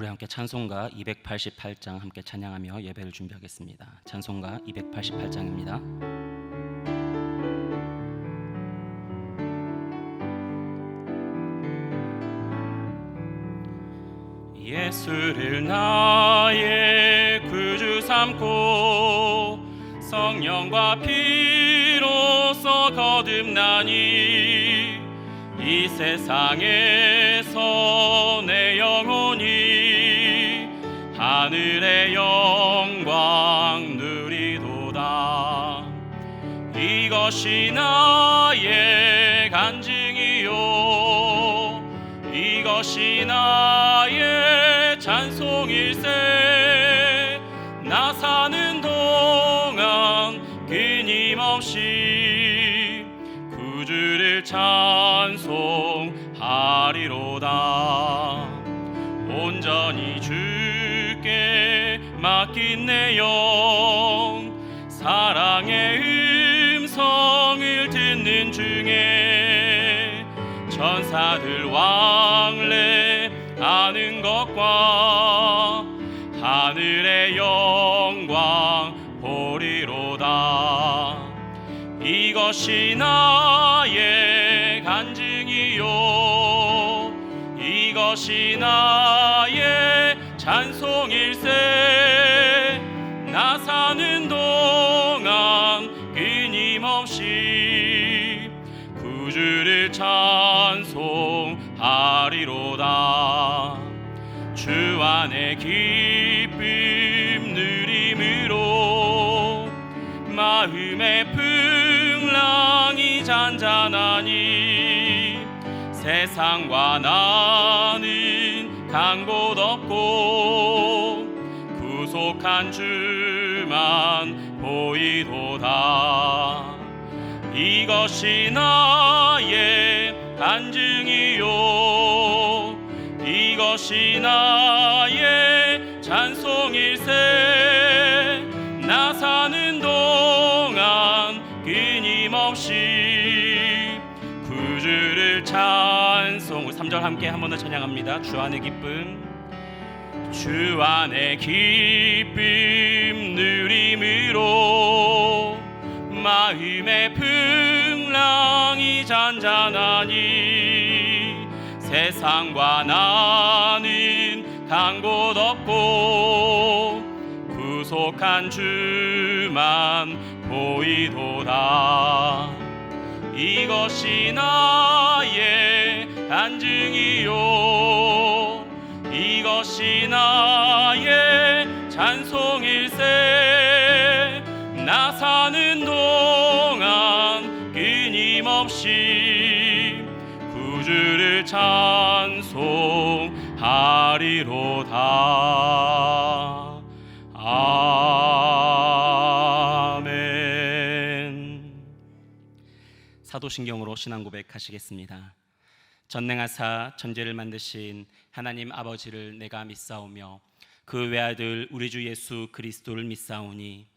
우리 함께 찬송가 288장 함께 찬양하며 예배를 준비하겠습니다. 찬송가 288장입니다. 예수를 나의 구주 삼고 성령과 피로써 거듭나니 이 세상에서 내 영혼이 하늘의 영광 누리도다. 이것이 나의 간증이요, 이것이 나의 찬송일세. 나 사는 동안 끊임없이 구주를 찬송하리로다. 온전히 주께 맡긴 내 영, 사랑의 음성을 듣는 중에 천사들 왕래하는 것과 하늘의 영광 보리로다. 이것이 나의 간증이요, 이것이 나의 찬송일세. 나 사는 동안 끊임없이 구주를 찬송하리로다. 주 안에 기쁨 누림으로 마음의 풍랑이 잔잔하니 세상과 나는 간 곳 없고 구속한 주만 보이도다. 이것이 나의 간증이요, 이것이 나의 찬송일세. 나 사는 동안 끊임없이 구주를 찬송. 3절 함께 한 번 더 찬양합니다. 주 안의 기쁨, 주 안의 기쁨 누림으로 마음의 풍랑이 잔잔하니 세상과 나는 간 곳 없고 구속한 주만 보이도다. 이것이 나의 간증이요, 이것이 나의 찬송일세. 나 사는 동안 끊임없이 구주를 찬송하리로다. 아멘. 사도신경으로 신앙 고백하시겠습니다. 전능하사 천지를 만드신 하나님 아버지를 내가 믿사오며 그 외아들 우리 주 예수 그리스도를 믿사오니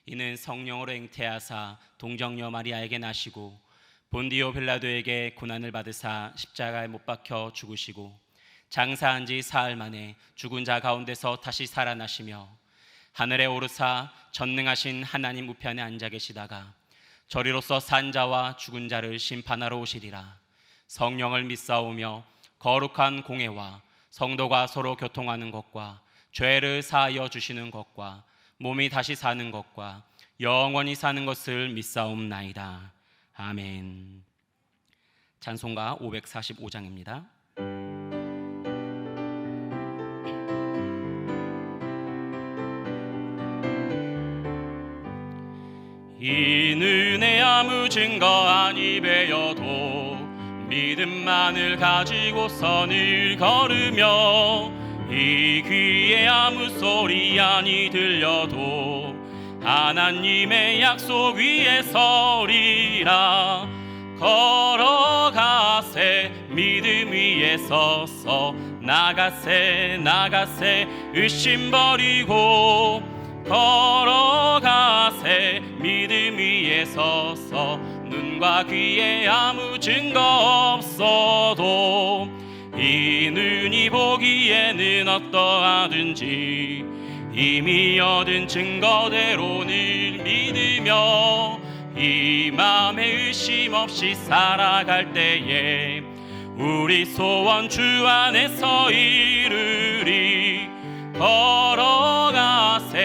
이는 성령으로 잉태하사 동정녀 마리아에게 나시고 본디오 빌라도에게 고난을 받으사 십자가에 못 박혀 죽으시고 장사한 지 사흘 만에 죽은 자 가운데서 다시 살아나시며 하늘에 오르사 전능하신 하나님 우편에 앉아 계시다가 저리로서 산 자와 죽은 자를 심판하러 오시리라. 성령을 믿사오며 거룩한 공회와 성도가 서로 교통하는 것과 죄를 사하여 주시는 것과 몸이 다시 사는 것과 영원히 사는 것을 믿사옵나이다. 아멘. 찬송가 545장입니다. 이는 아무 증거 아니 배여도 믿음만을 가지고서 늘 걸으며 이 귀에 아무 소리 아니 들려도 하나님의 약속 위에 서리라. 걸어가세 믿음 위에 서서 나가세 나가세 의심 버리고 걸어가세 믿음 위에 서서 눈과 귀에 아무 증거 없어도 이 눈이 보기에는 일은 어떠하든지 이미 얻은 증거대로 늘 믿으며 이 마음에 의심 없이 살아갈 때에 우리 소원 주 안에서 이루리. 걸어가세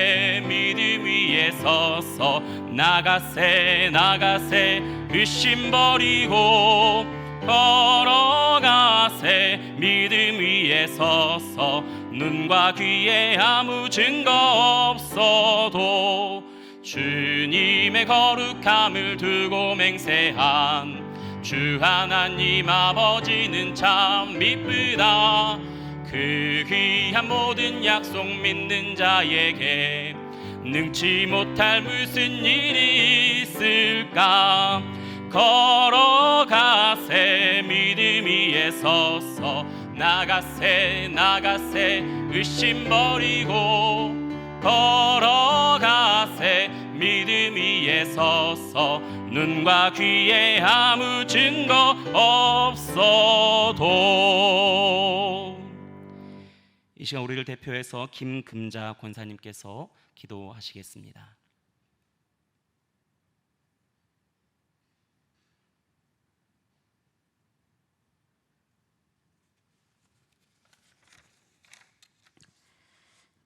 믿음 위에 서서 나가세 나가세 의심 버리고 걸어가세 믿음 위에 서서 눈과 귀에 아무 증거 없어도 주님의 거룩함을 두고 맹세한 주 하나님 아버지는 참 미쁘다. 그 귀한 모든 약속 믿는 자에게 능치 못할 무슨 일이 있을까. 걸어가세 믿음 위에 서서 나가세 나가세 의심 버리고 걸어가세 믿음 위에 서서 눈과 귀에 아무 증거 없어도. 이 시간 우리를 대표해서 김금자 권사님께서 기도하시겠습니다.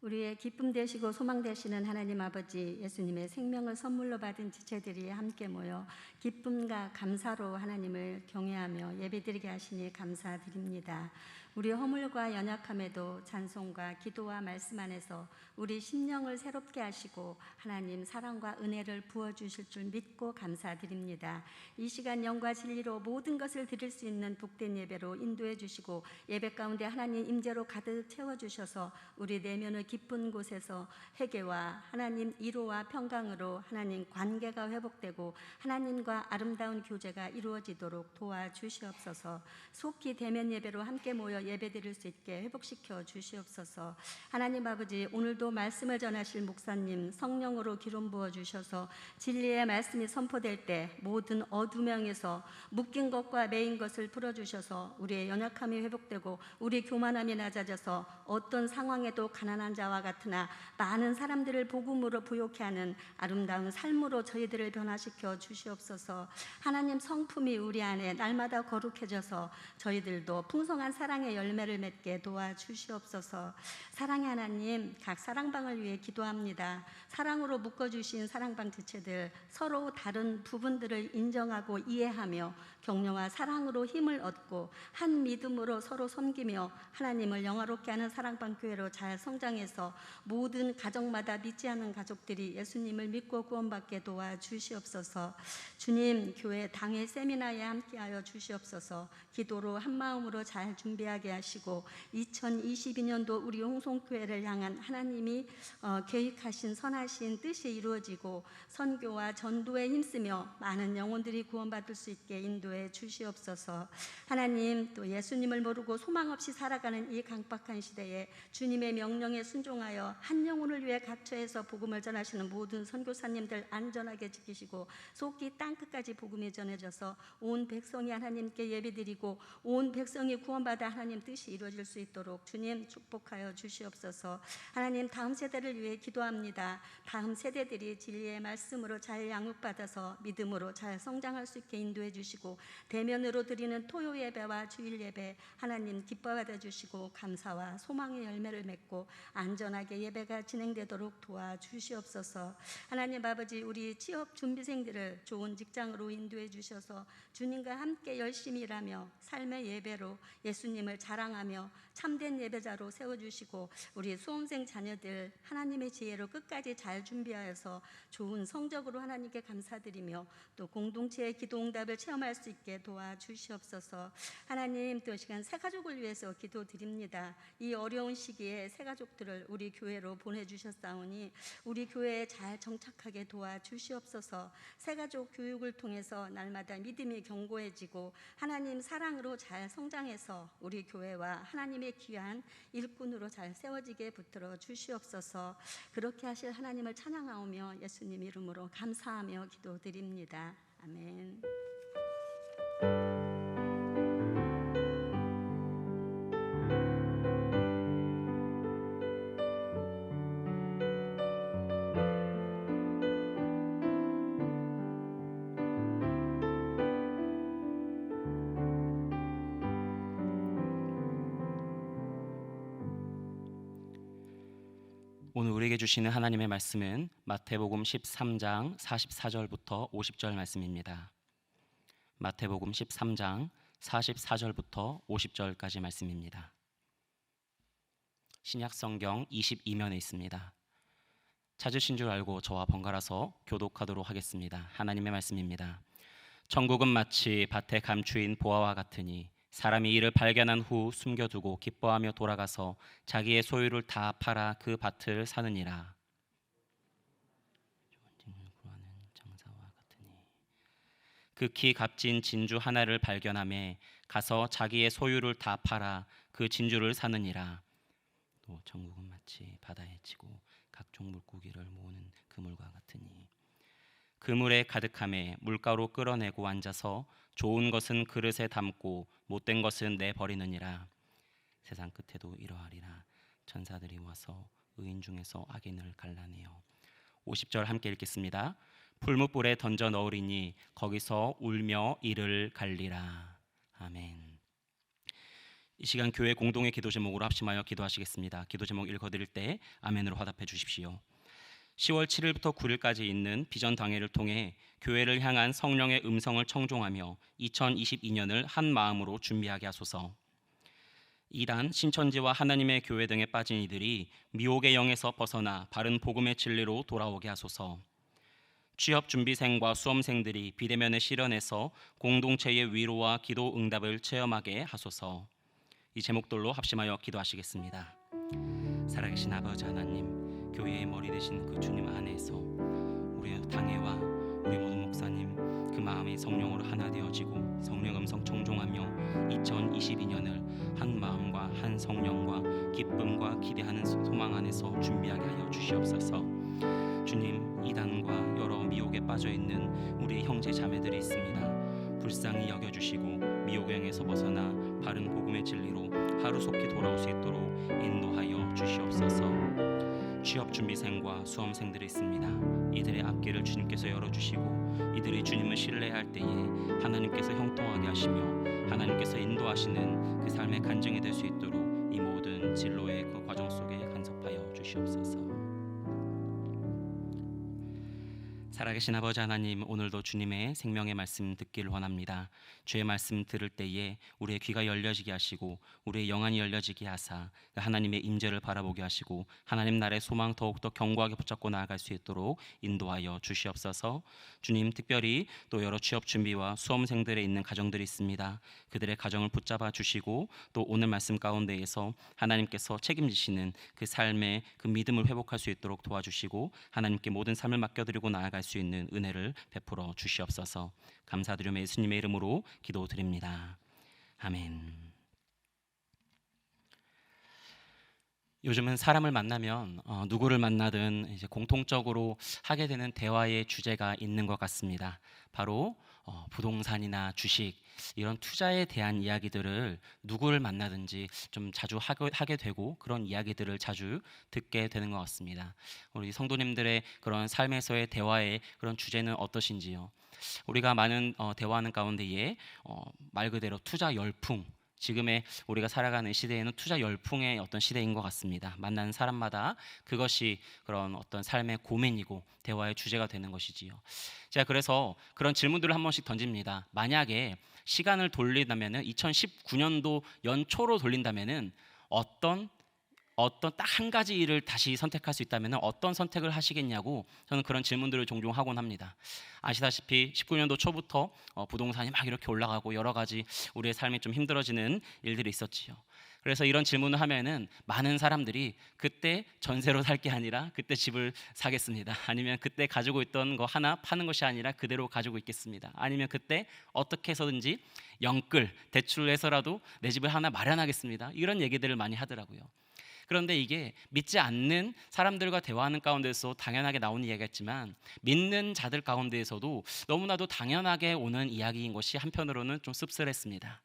우리의 기쁨 되시고 소망 되시는 하나님 아버지, 예수님의 생명을 선물로 받은 지체들이 함께 모여 기쁨과 감사로 하나님을 경외하며 예배드리게 하시니 감사드립니다. 우리 허물과 연약함에도 찬송과 기도와 말씀 안에서 우리 심령을 새롭게 하시고 하나님 사랑과 은혜를 부어주실 줄 믿고 감사드립니다. 이 시간 영과 진리로 모든 것을 드릴 수 있는 복된 예배로 인도해 주시고 예배 가운데 하나님 임재로 가득 채워주셔서 우리 내면의 깊은 곳에서 회개와 하나님 위로와 평강으로 하나님 관계가 회복되고 하나님과 아름다운 교제가 이루어지도록 도와주시옵소서. 속히 대면 예배로 함께 모여 예배드릴 수 있게 회복시켜 주시옵소서. 하나님 아버지, 오늘도 말씀을 전하실 목사님 성령으로 기름 부어 주셔서 진리의 말씀이 선포될 때 모든 어두명에서 묶인 것과 매인 것을 풀어주셔서 우리의 연약함이 회복되고 우리 교만함이 낮아져서 어떤 상황에도 가난한 자와 같으나 많은 사람들을 복음으로 부욕케 하는 아름다운 삶으로 저희들을 변화시켜 주시옵소서. 하나님 성품이 우리 안에 날마다 거룩해져서 저희들도 풍성한 사랑의 열매를 맺게 도와주시옵소서. 사랑의 하나님, 각 사랑방을 위해 기도합니다. 사랑으로 묶어주신 사랑방 지체들 서로 다른 부분들을 인정하고 이해하며 격려와 사랑으로 힘을 얻고 한 믿음으로 서로 섬기며 하나님을 영화롭게 하는 사랑방 교회로 잘 성장해서 모든 가정마다 믿지 않는 가족들이 예수님을 믿고 구원받게 도와주시옵소서. 주님, 교회 당회 세미나에 함께하여 주시옵소서. 기도로 한 마음으로 잘 준비하게 하시고 2022년도 우리 홍성교회를 향한 하나님이 계획하신 선하신 뜻이 이루어지고 선교와 전도에 힘쓰며 많은 영혼들이 구원받을 수 있게 인도해 주시옵소서. 하나님, 또 예수님을 모르고 소망 없이 살아가는 이 강박한 시대에 주님의 명령에 순종하여 한 영혼을 위해 각처에서 복음을 전하시는 모든 선교사님들 안전하게 지키시고 속히 땅끝까지 복음이 전해져서 온 백성이 하나님께 예배드리고 온 백성이 구원받아 하나님 뜻이 이루어질 수 있도록 주님 축복하여 주시옵소서. 하나님, 다음 세대를 위해 기도합니다. 다음 세대들이 진리의 말씀으로 잘 양육받아서 믿음으로 잘 성장할 수 있게 인도해 주시고 대면으로 드리는 토요 예배와 주일 예배 하나님 기뻐받아 주시고 감사와 소망의 열매를 맺고 안전하게 예배가 진행되도록 도와주시옵소서. 하나님 아버지, 우리 취업 준비생들을 좋은 직장으로 인도해 주셔서 주님과 함께 열심히 일하며 삶의 예배로 예수님을 자랑하며 참된 예배자로 세워주시고 우리 수험생 자녀들 하나님의 지혜로 끝까지 잘 준비하여서 좋은 성적으로 하나님께 감사드리며 또 공동체의 기도 응답을 체험할 수 있게 도와주시옵소서. 하나님, 또 시간 새가족을 위해서 기도드립니다. 이 어려운 시기에 새가족들을 우리 교회로 보내주셨사오니 우리 교회에 잘 정착하게 도와주시옵소서. 새가족 교육을 통해서 날마다 믿음이 견고해지고 하나님 사랑으로 잘 성장해서 우리 교회와 하나님의 귀한 일꾼으로 잘 세워지게 붙들어 주시옵소서. 그렇게 하실 하나님을 찬양하오며 예수님 이름으로 감사하며 기도드립니다. 아멘. 오늘 우리에게 주시는 하나님의 말씀은 마태복음 13장 44절부터 50절 말씀입니다. 마태복음 13장 44절부터 50절까지 말씀입니다. 신약 성경 22면에 있습니다. 찾으신 줄 알고 저와 번갈아서 교독하도록 하겠습니다. 하나님의 말씀입니다. 천국은 마치 밭에 감추인 보화와 같으니 사람이 이를 발견한 후 숨겨두고 기뻐하며 돌아가서 자기의 소유를 다 팔아 그 밭을 사느니라. 극히 값진 진주 하나를 발견하매 가서 자기의 소유를 다 팔아 그 진주를 사느니라. 또 천국은 마치 바다에 치고 각종 물고기를 모으는 그물과 같으니 그물에 가득함에 물가로 끌어내고 앉아서 좋은 것은 그릇에 담고 못된 것은 내버리느니라. 세상 끝에도 이러하리라. 천사들이 와서 의인 중에서 악인을 갈라내어. 50절 함께 읽겠습니다. 풀무불에 던져 넣으리니 거기서 울며 이를 갈리라. 아멘. 이 시간 교회 공동의 기도 제목으로 합심하여 기도하시겠습니다. 기도 제목 읽어드릴 때 아멘으로 화답해 주십시오. 10월 7일부터 9일까지 있는 비전 당회를 통해 교회를 향한 성령의 음성을 청종하며 2022년을 한 마음으로 준비하게 하소서. 이단, 신천지와 하나님의 교회 등에 빠진 이들이 미혹의 영에서 벗어나 바른 복음의 진리로 돌아오게 하소서. 취업 준비생과 수험생들이 비대면의 실현에서 공동체의 위로와 기도 응답을 체험하게 하소서. 이 제목들로 합심하여 기도하시겠습니다. 살아계신 아버지 하나님, 교회의 머리 되신 그 주님 안에서 우리 당회와 우리 모든 목사님 그 마음이 성령으로 하나 되어지고 성령 음성 청종하며 2022년을 한 마음과 한 성령과 기쁨과 기대하는 소망 안에서 준비하게 하여 주시옵소서. 주님, 이단과 여러 미혹에 빠져 있는 우리 형제 자매들이 있습니다. 불쌍히 여겨주시고 미혹의 영에서 벗어나 바른 복음의 진리로 하루속히 돌아올 수 있도록 인도하여 주시옵소서. 취업 준비생과 수험생들이 있습니다. 이들의 앞길을 주님께서 열어주시고 이들이 주님을 신뢰할 때에 하나님께서 형통하게 하시며 하나님께서 인도하시는 그 삶의 간증이 될 수 있도록 이 모든 진로의 그 과정 속에 간섭하여 주시옵소서. 살아계신 아버지 하나님, 오늘도 주님의 생명의 말씀 듣기를 원합니다. 주의 말씀 들을 때에 우리의 귀가 열려지게 하시고 우리의 영안이 열려지게 하사 하나님의 임재를 바라보게 하시고 하나님 나라의 소망 더욱더 견고하게 붙잡고 나아갈 수 있도록 인도하여 주시옵소서. 주님, 특별히 또 여러 취업 준비와 수험생들에 있는 가정들이 있습니다. 그들의 가정을 붙잡아 주시고 또 오늘 말씀 가운데에서 하나님께서 책임지시는 그 삶의 그 믿음을 회복할 수 있도록 도와주시고 하나님께 모든 삶을 맡겨드리고 나아갈 수 있는 은혜를 베풀어 주시옵소서. 감사드리며 예수님의 이름으로 기도드립니다. 아멘. 요즘은 사람을 만나면 누구를 만나든 이제 공통적으로 하게 되는 대화의 주제가 있는 것 같습니다. 바로 부동산이나 주식 이런 투자에 대한 이야기들을 누구를 만나든지 좀 자주 하게 되고 그런 이야기들을 자주 듣게 되는 것 같습니다. 우리 성도님들의 그런 삶에서의 대화의 그런 주제는 어떠신지요? 우리가 많은 대화하는 가운데에 말 그대로 투자 열풍, 지금의 우리가 살아가는 시대에는 투자 열풍의 어떤 시대인 것 같습니다. 만나는 사람마다 그것이 그런 어떤 삶의 고민이고 대화의 주제가 되는 것이지요. 제가 그래서 그런 질문들을 한 번씩 던집니다. 만약에 시간을 돌린다면은 2019년도 연초로 돌린다면은 어떤 딱 한 가지 일을 다시 선택할 수 있다면 어떤 선택을 하시겠냐고 저는 그런 질문들을 종종 하곤 합니다. 아시다시피 19년도 초부터 부동산이 막 이렇게 올라가고 여러 가지 우리의 삶이 좀 힘들어지는 일들이 있었지요. 그래서 이런 질문을 하면은 많은 사람들이 그때 전세로 살 게 아니라 그때 집을 사겠습니다. 아니면 그때 가지고 있던 거 하나 파는 것이 아니라 그대로 가지고 있겠습니다. 아니면 그때 어떻게 해서든지 영끌, 대출을 해서라도 내 집을 하나 마련하겠습니다. 이런 얘기들을 많이 하더라고요. 그런데 이게 믿지 않는 사람들과 대화하는 가운데서 당연하게 나오는 이야기였지만 믿는 자들 가운데에서도 너무나도 당연하게 오는 이야기인 것이 한편으로는 좀 씁쓸했습니다.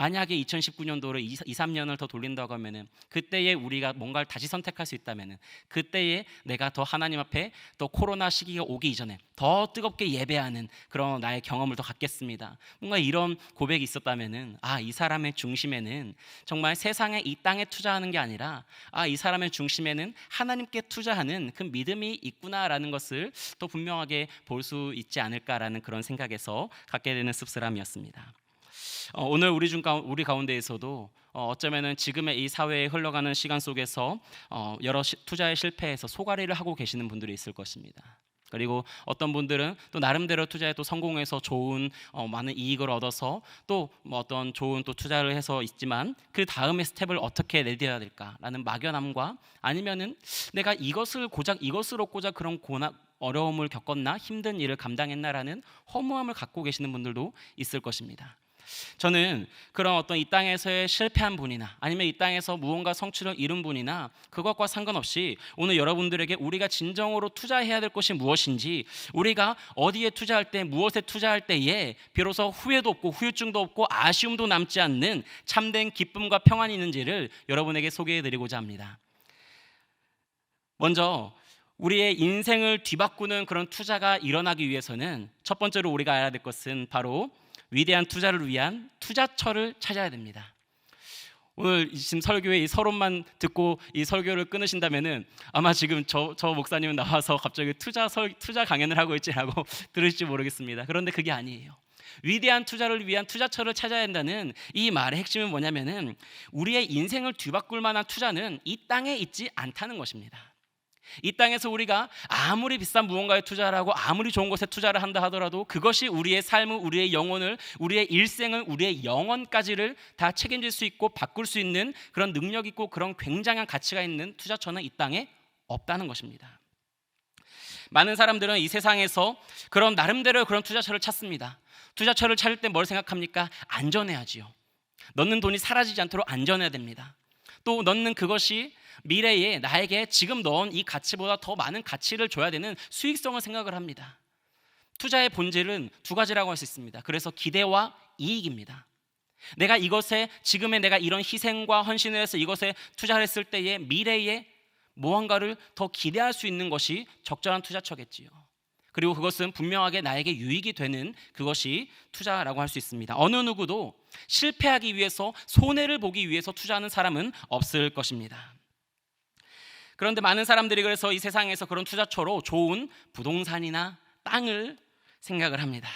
만약에 2019년도로 2, 3년을 더 돌린다고 하면은 그때에 우리가 뭔가를 다시 선택할 수 있다면은 그때에 내가 더 하나님 앞에 또 코로나 시기가 오기 이전에 더 뜨겁게 예배하는 그런 나의 경험을 더 갖겠습니다. 뭔가 이런 고백이 있었다면은 이 사람의 중심에는 정말 세상에 이 땅에 투자하는 게 아니라 이 사람의 중심에는 하나님께 투자하는 그 믿음이 있구나라는 것을 또 분명하게 볼 수 있지 않을까라는 그런 생각에서 갖게 되는 씁쓸함이었습니다. 오늘 우리 가운데에서도 어쩌면은 지금의 이 사회에 흘러가는 시간 속에서 여러 투자에 실패해서 소가리를 하고 계시는 분들이 있을 것입니다. 그리고 어떤 분들은 또 나름대로 투자에 또 성공해서 좋은 많은 이익을 얻어서 또 어떤 좋은 또 투자를 해서 있지만 그 다음의 스텝을 어떻게 내뎌야 될까라는 막연함과 아니면은 내가 이것으로 고작 그런 어려움을 겪었나 힘든 일을 감당했나라는 허무함을 갖고 계시는 분들도 있을 것입니다. 저는 그런 어떤 이 땅에서의 실패한 분이나 아니면 이 땅에서 무언가 성취를 이룬 분이나 그것과 상관없이 오늘 여러분들에게 우리가 진정으로 투자해야 될 것이 무엇인지, 우리가 어디에 투자할 때 무엇에 투자할 때에 비로소 후회도 없고 후유증도 없고 아쉬움도 남지 않는 참된 기쁨과 평안이 있는지를 여러분에게 소개해드리고자 합니다. 먼저 우리의 인생을 뒤바꾸는 그런 투자가 일어나기 위해서는 첫 번째로 우리가 알아야 될 것은 바로 위대한 투자를 위한 투자처를 찾아야 됩니다. 오늘 지금 설교의 이 서론만 듣고 이 설교를 끊으신다면은 아마 지금 저 목사님은 나와서 갑자기 투자 강연을 하고 있지라고 들으실지 모르겠습니다. 그런데 그게 아니에요. 위대한 투자를 위한 투자처를 찾아야 한다는 이 말의 핵심은 뭐냐면은 우리의 인생을 뒤바꿀 만한 투자는 이 땅에 있지 않다는 것입니다. 이 땅에서 우리가 아무리 비싼 무언가에 투자를 하고 아무리 좋은 곳에 투자를 한다 하더라도 그것이 우리의 삶을, 우리의 영혼을, 우리의 일생을, 우리의 영혼까지를 다 책임질 수 있고 바꿀 수 있는 그런 능력 있고 그런 굉장한 가치가 있는 투자처는 이 땅에 없다는 것입니다. 많은 사람들은 이 세상에서 그런 나름대로 그런 투자처를 찾습니다. 투자처를 찾을 때 뭘 생각합니까? 안전해야지요. 넣는 돈이 사라지지 않도록 안전해야 됩니다. 또 넣는 그것이 미래에 나에게 지금 넣은 이 가치보다 더 많은 가치를 줘야 되는 수익성을 생각을 합니다. 투자의 본질은 두 가지라고 할 수 있습니다. 그래서 기대와 이익입니다. 내가 이것에 지금의 내가 이런 희생과 헌신을 해서 이것에 투자를 했을 때의 미래에 무언가를 더 기대할 수 있는 것이 적절한 투자처겠지요. 그리고 그것은 분명하게 나에게 유익이 되는 그것이 투자라고 할 수 있습니다. 어느 누구도 실패하기 위해서, 손해를 보기 위해서 투자하는 사람은 없을 것입니다. 그런데 많은 사람들이 그래서 이 세상에서 그런 투자처로 좋은 부동산이나 땅을 생각을 합니다.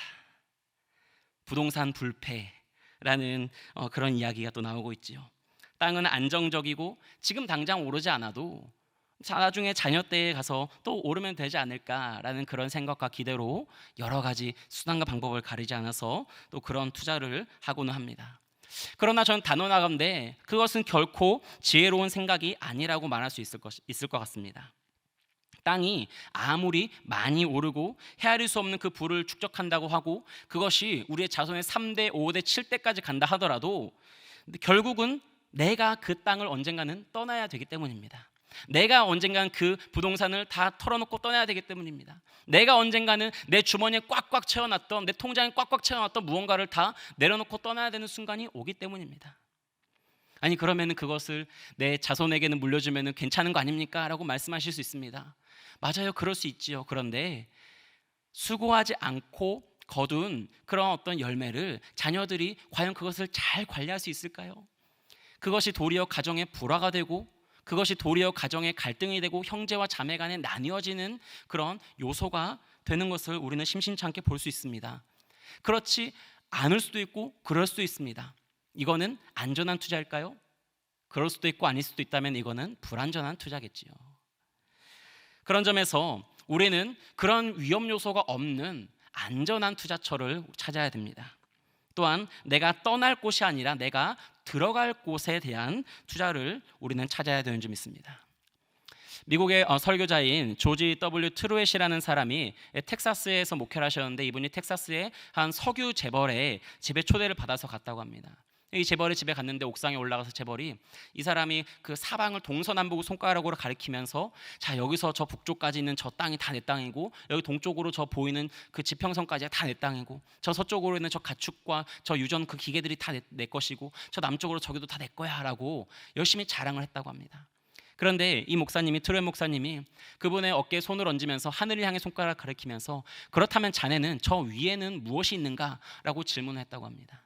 부동산 불패라는 그런 이야기가 또 나오고 있지요. 땅은 안정적이고 지금 당장 오르지 않아도 나중에 자녀 때에 가서 또 오르면 되지 않을까라는 그런 생각과 기대로 여러 가지 수단과 방법을 가리지 않아서 또 그런 투자를 하고는 합니다. 그러나 저는 단언하건대 그것은 결코 지혜로운 생각이 아니라고 말할 수 있을 것 같습니다. 땅이 아무리 많이 오르고 헤아릴 수 없는 그 부를 축적한다고 하고 그것이 우리의 자손의 3대, 5대, 7대까지 간다 하더라도 결국은 내가 그 땅을 언젠가는 떠나야 되기 때문입니다. 내가 언젠가는 그 부동산을 다 털어놓고 떠나야 되기 때문입니다. 내가 언젠가는 내 주머니에 꽉꽉 채워놨던, 내 통장에 꽉꽉 채워놨던 무언가를 다 내려놓고 떠나야 되는 순간이 오기 때문입니다. 아니 그러면은 그것을 내 자손에게는 물려주면은 괜찮은 거 아닙니까? 라고 말씀하실 수 있습니다. 맞아요, 그럴 수 있지요. 그런데 수고하지 않고 거둔 그런 어떤 열매를 자녀들이 과연 그것을 잘 관리할 수 있을까요? 그것이 도리어 가정의 불화가 되고 그것이 도리어 가정의 갈등이 되고 형제와 자매 간에 나뉘어지는 그런 요소가 되는 것을 우리는 심심치 않게 볼 수 있습니다. 그렇지 않을 수도 있고 그럴 수도 있습니다. 이거는 안전한 투자일까요? 그럴 수도 있고 아닐 수도 있다면 이거는 불안전한 투자겠지요. 그런 점에서 우리는 그런 위험 요소가 없는 안전한 투자처를 찾아야 됩니다. 또한 내가 떠날 곳이 아니라 내가 들어갈 곳에 대한 투자를 우리는 찾아야 되는 점 있습니다. 미국의 설교자인 조지 W. 트루엣이라는 사람이 텍사스에서 목회를 하셨는데 이분이 텍사스의 한 석유 재벌의 집에 초대를 받아서 갔다고 합니다. 이 재벌의 집에 갔는데 옥상에 올라가서 재벌이 이 사람이 그 사방을 동서남북 손가락으로 가리키면서 자, 여기서 저 북쪽까지 있는 저 땅이 다 내 땅이고, 여기 동쪽으로 저 보이는 그 지평선까지가 다 내 땅이고, 저 서쪽으로 있는 저 가축과 저 유전 그 기계들이 다 내 것이고, 저 남쪽으로 저기도 다 내 거야 라고 열심히 자랑을 했다고 합니다. 그런데 이 목사님이, 트루앤 목사님이 그분의 어깨에 손을 얹으면서 하늘을 향해 손가락을 가리키면서 그렇다면 자네는 저 위에는 무엇이 있는가? 라고 질문을 했다고 합니다.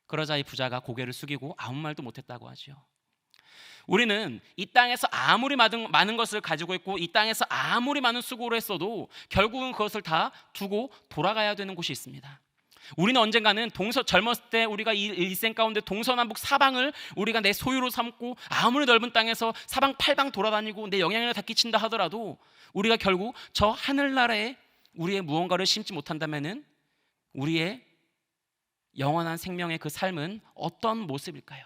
그러자 이 부자가 고개를 숙이고 아무 말도 못했다고 하죠. 우리는 이 땅에서 아무리 많은 것을 가지고 있고 이 땅에서 아무리 많은 수고를 했어도 결국은 그것을 다 두고 돌아가야 되는 곳이 있습니다. 우리는 언젠가는 젊었을 때 우리가 이 일생 가운데 동서남북 사방을 우리가 내 소유로 삼고 아무리 넓은 땅에서 사방팔방 돌아다니고 내 영향력을 다 끼친다 하더라도 우리가 결국 저 하늘나라에 우리의 무언가를 심지 못한다면은 우리의 영원한 생명의 그 삶은 어떤 모습일까요?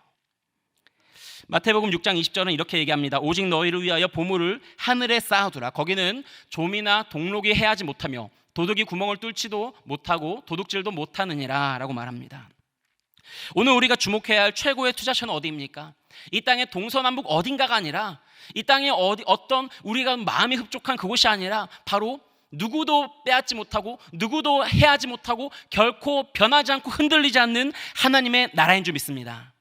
마태복음 6장 20절은 이렇게 얘기합니다. 오직 너희를 위하여 보물을 하늘에 쌓아두라. 거기는 좀이나 동록이 해하지 못하며 도둑이 구멍을 뚫지도 못하고 도둑질도 못하느니라 라고 말합니다. 오늘 우리가 주목해야 할 최고의 투자처는 어디입니까? 이 땅의 동서남북 어딘가가 아니라, 이 땅에 어떤 우리가 마음이 흡족한 그곳이 아니라 바로 누구도 빼앗지 못하고 누구도 해하지 못하고 결코 변하지 않고 흔들리지 않는 하나님의 나라인 줄 믿습니다.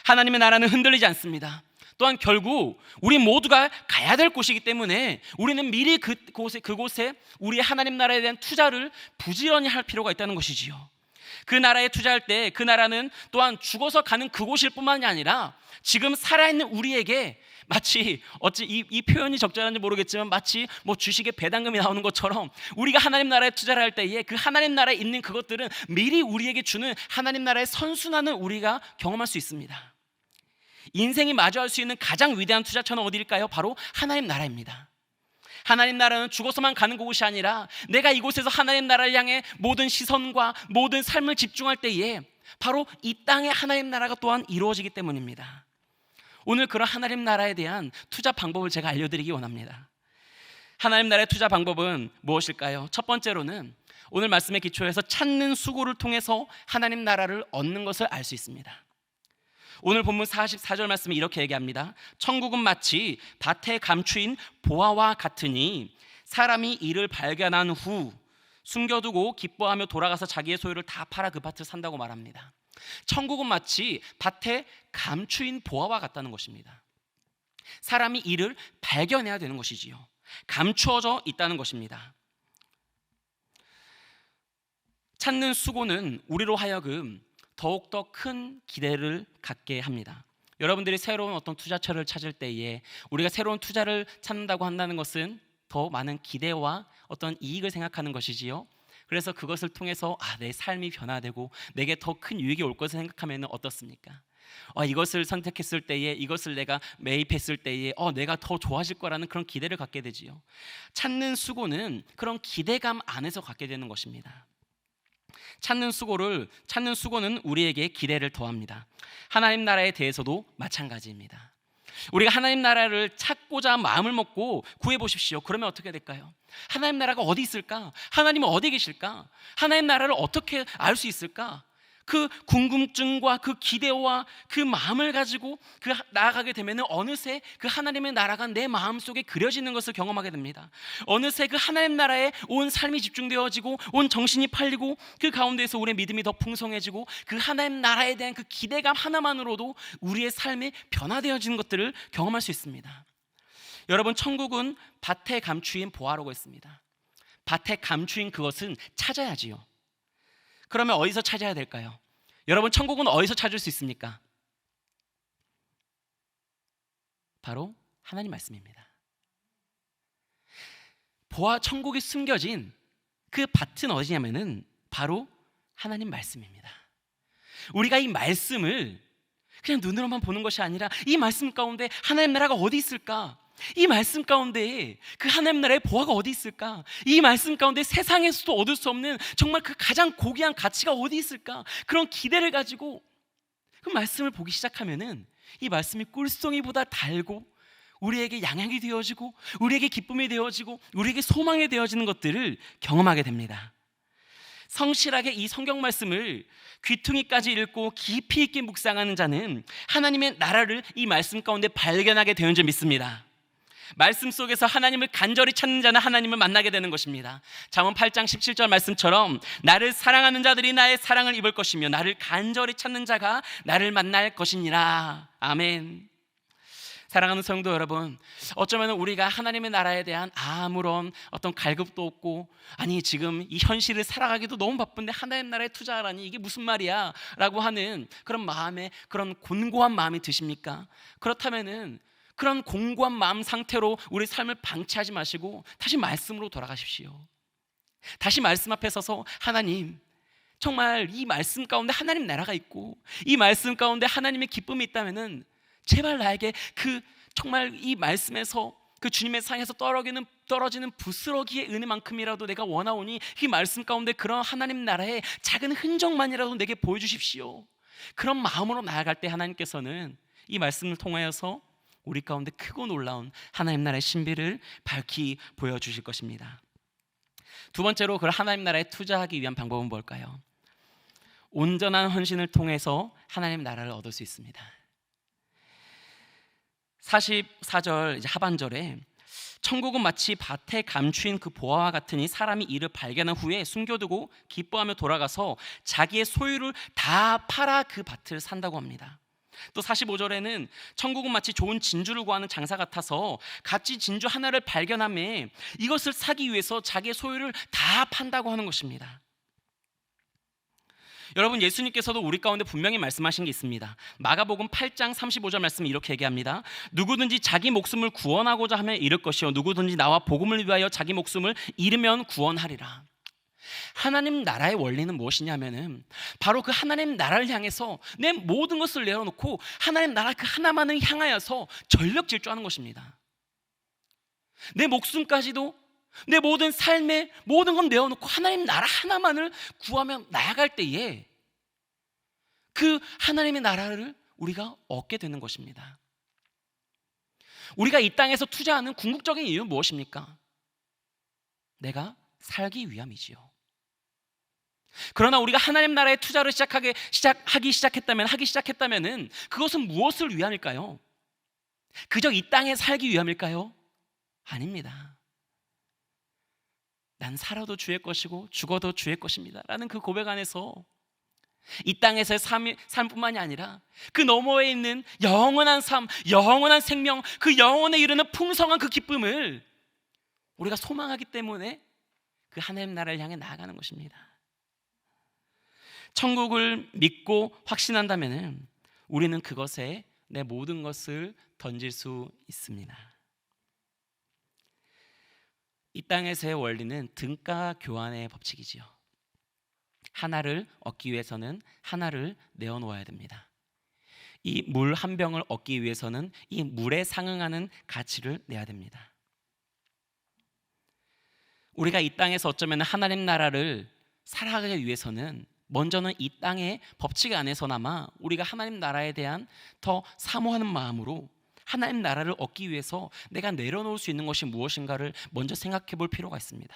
하나님의 나라는 흔들리지 않습니다. 또한 결국 우리 모두가 가야 될 곳이기 때문에 우리는 미리 그곳에 우리의 하나님 나라에 대한 투자를 부지런히 할 필요가 있다는 것이지요. 그 나라에 투자할 때 그 나라는 또한 죽어서 가는 그곳일 뿐만이 아니라 지금 살아있는 우리에게 마치 이 표현이 적절한지 모르겠지만 마치 뭐 주식에 배당금이 나오는 것처럼 우리가 하나님 나라에 투자를 할 때에 그 하나님 나라에 있는 그것들은 미리 우리에게 주는 하나님 나라의 선순환을 우리가 경험할 수 있습니다. 인생이 마주할 수 있는 가장 위대한 투자처는 어디일까요? 바로 하나님 나라입니다. 하나님 나라는 죽어서만 가는 곳이 아니라 내가 이곳에서 하나님 나라를 향해 모든 시선과 모든 삶을 집중할 때에 바로 이 땅의 하나님 나라가 또한 이루어지기 때문입니다. 오늘 그런 하나님 나라에 대한 투자 방법을 제가 알려드리기 원합니다. 하나님 나라의 투자 방법은 무엇일까요? 첫 번째로는 오늘 말씀의 기초에서 찾는 수고를 통해서 하나님 나라를 얻는 것을 알 수 있습니다. 오늘 본문 44절 말씀이 이렇게 얘기합니다. 천국은 마치 밭에 감추인 보화와 같으니 사람이 이를 발견한 후 숨겨두고 기뻐하며 돌아가서 자기의 소유를 다 팔아 그 밭을 산다고 말합니다. 천국은 마치 밭에 감추인 보화와 같다는 것입니다. 사람이 이를 발견해야 되는 것이지요. 감추어져 있다는 것입니다. 찾는 수고는 우리로 하여금 더욱더 큰 기대를 갖게 합니다. 여러분들이 새로운 어떤 투자처를 찾을 때에 우리가 새로운 투자를 찾는다고 한다는 것은 더 많은 기대와 어떤 이익을 생각하는 것이지요. 그래서 그것을 통해서 내 삶이 변화되고 내게 더 큰 유익이 올 것을 생각하면 어떻습니까? 이것을 선택했을 때에, 이것을 내가 매입했을 때에 내가 더 좋아질 거라는 그런 기대를 갖게 되지요. 찾는 수고는 그런 기대감 안에서 갖게 되는 것입니다. 찾는 수고는 우리에게 기대를 더합니다. 하나님 나라에 대해서도 마찬가지입니다. 우리가 하나님 나라를 찾고자 마음을 먹고 구해보십시오. 그러면 어떻게 될까요? 하나님 나라가 어디 있을까? 하나님은 어디 계실까? 하나님 나라를 어떻게 알 수 있을까? 그 궁금증과 그 기대와 그 마음을 가지고 나아가게 되면 어느새 그 하나님의 나라가 내 마음속에 그려지는 것을 경험하게 됩니다. 어느새 그 하나님 나라에 온 삶이 집중되어지고 온 정신이 팔리고 그 가운데에서 우리의 믿음이 더 풍성해지고 그 하나님 나라에 대한 그 기대감 하나만으로도 우리의 삶이 변화되어지는 것들을 경험할 수 있습니다. 여러분, 천국은 밭에 감추인 보화라고 했습니다. 밭에 감추인 그것은 찾아야지요. 그러면 어디서 찾아야 될까요? 여러분, 천국은 어디서 찾을 수 있습니까? 바로 하나님 말씀입니다. 천국이 숨겨진 그 밭은 어디냐면은 바로 하나님 말씀입니다. 우리가 이 말씀을 그냥 눈으로만 보는 것이 아니라 이 말씀 가운데 하나님 나라가 어디 있을까? 이 말씀 가운데 그 하나님 나라의 보화가 어디 있을까? 이 말씀 가운데 세상에서도 얻을 수 없는 정말 그 가장 고귀한 가치가 어디 있을까? 그런 기대를 가지고 그 말씀을 보기 시작하면은 이 말씀이 꿀송이보다 달고 우리에게 양약이 되어지고 우리에게 기쁨이 되어지고 우리에게 소망이 되어지는 것들을 경험하게 됩니다. 성실하게 이 성경 말씀을 귀퉁이까지 읽고 깊이 있게 묵상하는 자는 하나님의 나라를 이 말씀 가운데 발견하게 되는 줄 믿습니다. 말씀 속에서 하나님을 간절히 찾는 자는 하나님을 만나게 되는 것입니다. 잠언 8장 17절 말씀처럼 나를 사랑하는 자들이 나의 사랑을 입을 것이며 나를 간절히 찾는 자가 나를 만날 것이니라. 아멘. 사랑하는 성도 여러분, 어쩌면 우리가 하나님의 나라에 대한 아무런 어떤 갈급도 없고, 아니 지금 이 현실을 살아가기도 너무 바쁜데 하나님 나라에 투자하라니 이게 무슨 말이야 라고 하는 그런 마음에, 그런 곤고한 마음이 드십니까? 그렇다면은 그런 공고한 마음 상태로 우리 삶을 방치하지 마시고 다시 말씀으로 돌아가십시오. 다시 말씀 앞에 서서 하나님, 정말 이 말씀 가운데 하나님 나라가 있고 이 말씀 가운데 하나님의 기쁨이 있다면은 제발 나에게 그 정말 이 말씀에서 그 주님의 상에서 떨어지는 부스러기의 은혜만큼이라도 내가 원하오니 이 말씀 가운데 그런 하나님 나라의 작은 흔적만이라도 내게 보여주십시오. 그런 마음으로 나아갈 때 하나님께서는 이 말씀을 통하여서 우리 가운데 크고 놀라운 하나님 나라의 신비를 밝히 보여주실 것입니다. 두 번째로 그 하나님 나라에 투자하기 위한 방법은 뭘까요? 온전한 헌신을 통해서 하나님 나라를 얻을 수 있습니다. 44절 이제 하반절에 천국은 마치 밭에 감추인 그 보화와 같으니 사람이 이를 발견한 후에 숨겨두고 기뻐하며 돌아가서 자기의 소유를 다 팔아 그 밭을 산다고 합니다. 또 45절에는 천국은 마치 좋은 진주를 구하는 장사 같아서 값진 진주 하나를 발견함에 이것을 사기 위해서 자기의 소유를 다 판다고 하는 것입니다. 여러분, 예수님께서도 우리 가운데 분명히 말씀하신 게 있습니다. 마가복음 8장 35절 말씀이 이렇게 얘기합니다. 누구든지 자기 목숨을 구원하고자 하면 잃을 것이요 누구든지 나와 복음을 위하여 자기 목숨을 잃으면 구원하리라. 하나님 나라의 원리는 무엇이냐면은 바로 그 하나님 나라를 향해서 내 모든 것을 내어놓고 하나님 나라 그 하나만을 향하여서 전력 질주하는 것입니다. 내 목숨까지도, 내 모든 삶의 모든 건 내어놓고 하나님 나라 하나만을 구하며 나아갈 때에 그 하나님의 나라를 우리가 얻게 되는 것입니다. 우리가 이 땅에서 투자하는 궁극적인 이유는 무엇입니까? 내가 살기 위함이지요. 그러나 우리가 하나님 나라의 투자를 하기 시작했다면 그것은 무엇을 위함일까요? 그저 이 땅에 살기 위함일까요? 아닙니다. 난 살아도 주의 것이고 죽어도 주의 것입니다 라는 그 고백 안에서 이 땅에서의 삶뿐만이 아니라 그 너머에 있는 영원한 삶, 영원한 생명, 그 영원에 이르는 풍성한 그 기쁨을 우리가 소망하기 때문에 그 하나님 나라를 향해 나아가는 것입니다. 천국을 믿고 확신한다면 우리는 그것에 내 모든 것을 던질 수 있습니다. 이 땅에서의 원리는 등가 교환의 법칙이지요. 하나를 얻기 위해서는 하나를 내어놓아야 됩니다. 이 물 한 병을 얻기 위해서는 이 물에 상응하는 가치를 내야 됩니다. 우리가 이 땅에서 어쩌면 하나님 나라를 살아가기 위해서는 먼저는 이 땅의 법칙 안에서나마 우리가 하나님 나라에 대한 더 사모하는 마음으로 하나님 나라를 얻기 위해서 내가 내려놓을 수 있는 것이 무엇인가를 먼저 생각해 볼 필요가 있습니다.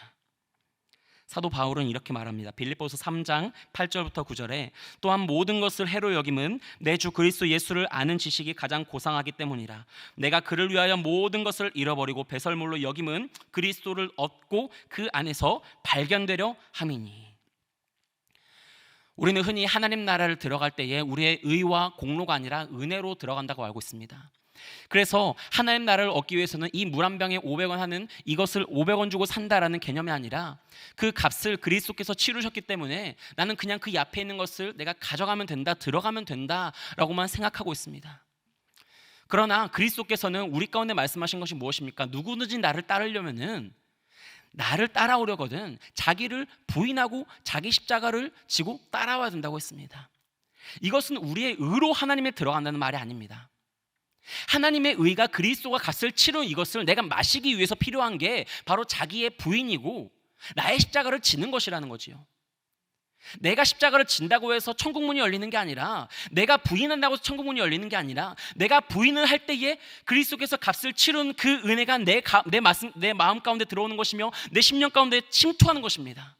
사도 바울은 이렇게 말합니다. 빌립보서 3장 8절부터 9절에 또한 모든 것을 해로 여김은 내 주 그리스도 예수를 아는 지식이 가장 고상하기 때문이라. 내가 그를 위하여 모든 것을 잃어버리고 배설물로 여김은 그리스도를 얻고 그 안에서 발견되려 함이니. 우리는 흔히 하나님 나라를 들어갈 때에 우리의 의와 공로가 아니라 은혜로 들어간다고 알고 있습니다. 그래서 하나님 나라를 얻기 위해서는 이 물 한 병에 500원 하는 이것을 500원 주고 산다라는 개념이 아니라 그 값을 그리스도께서 치르셨기 때문에 나는 그냥 그 앞에 있는 것을 내가 가져가면 된다, 들어가면 된다라고만 생각하고 있습니다. 그러나 그리스도께서는 우리 가운데 말씀하신 것이 무엇입니까? 누구든지 나를 따르려면은, 나를 따라오려거든 자기를 부인하고 자기 십자가를 지고 따라와야 된다고 했습니다. 이것은 우리의 의로 하나님에 들어간다는 말이 아닙니다. 하나님의 의가 그리스도가 값을 치른 이것을 내가 마시기 위해서 필요한 게 바로 자기의 부인이고 나의 십자가를 지는 것이라는 거지요. 내가 십자가를 진다고 해서 천국문이 열리는 게 아니라, 내가 부인한다고 해서 천국문이 열리는 게 아니라, 내가 부인을 할 때에 그리스도께서 값을 치른 그 은혜가 내 마음 가운데 들어오는 것이며 내 심령 가운데 침투하는 것입니다.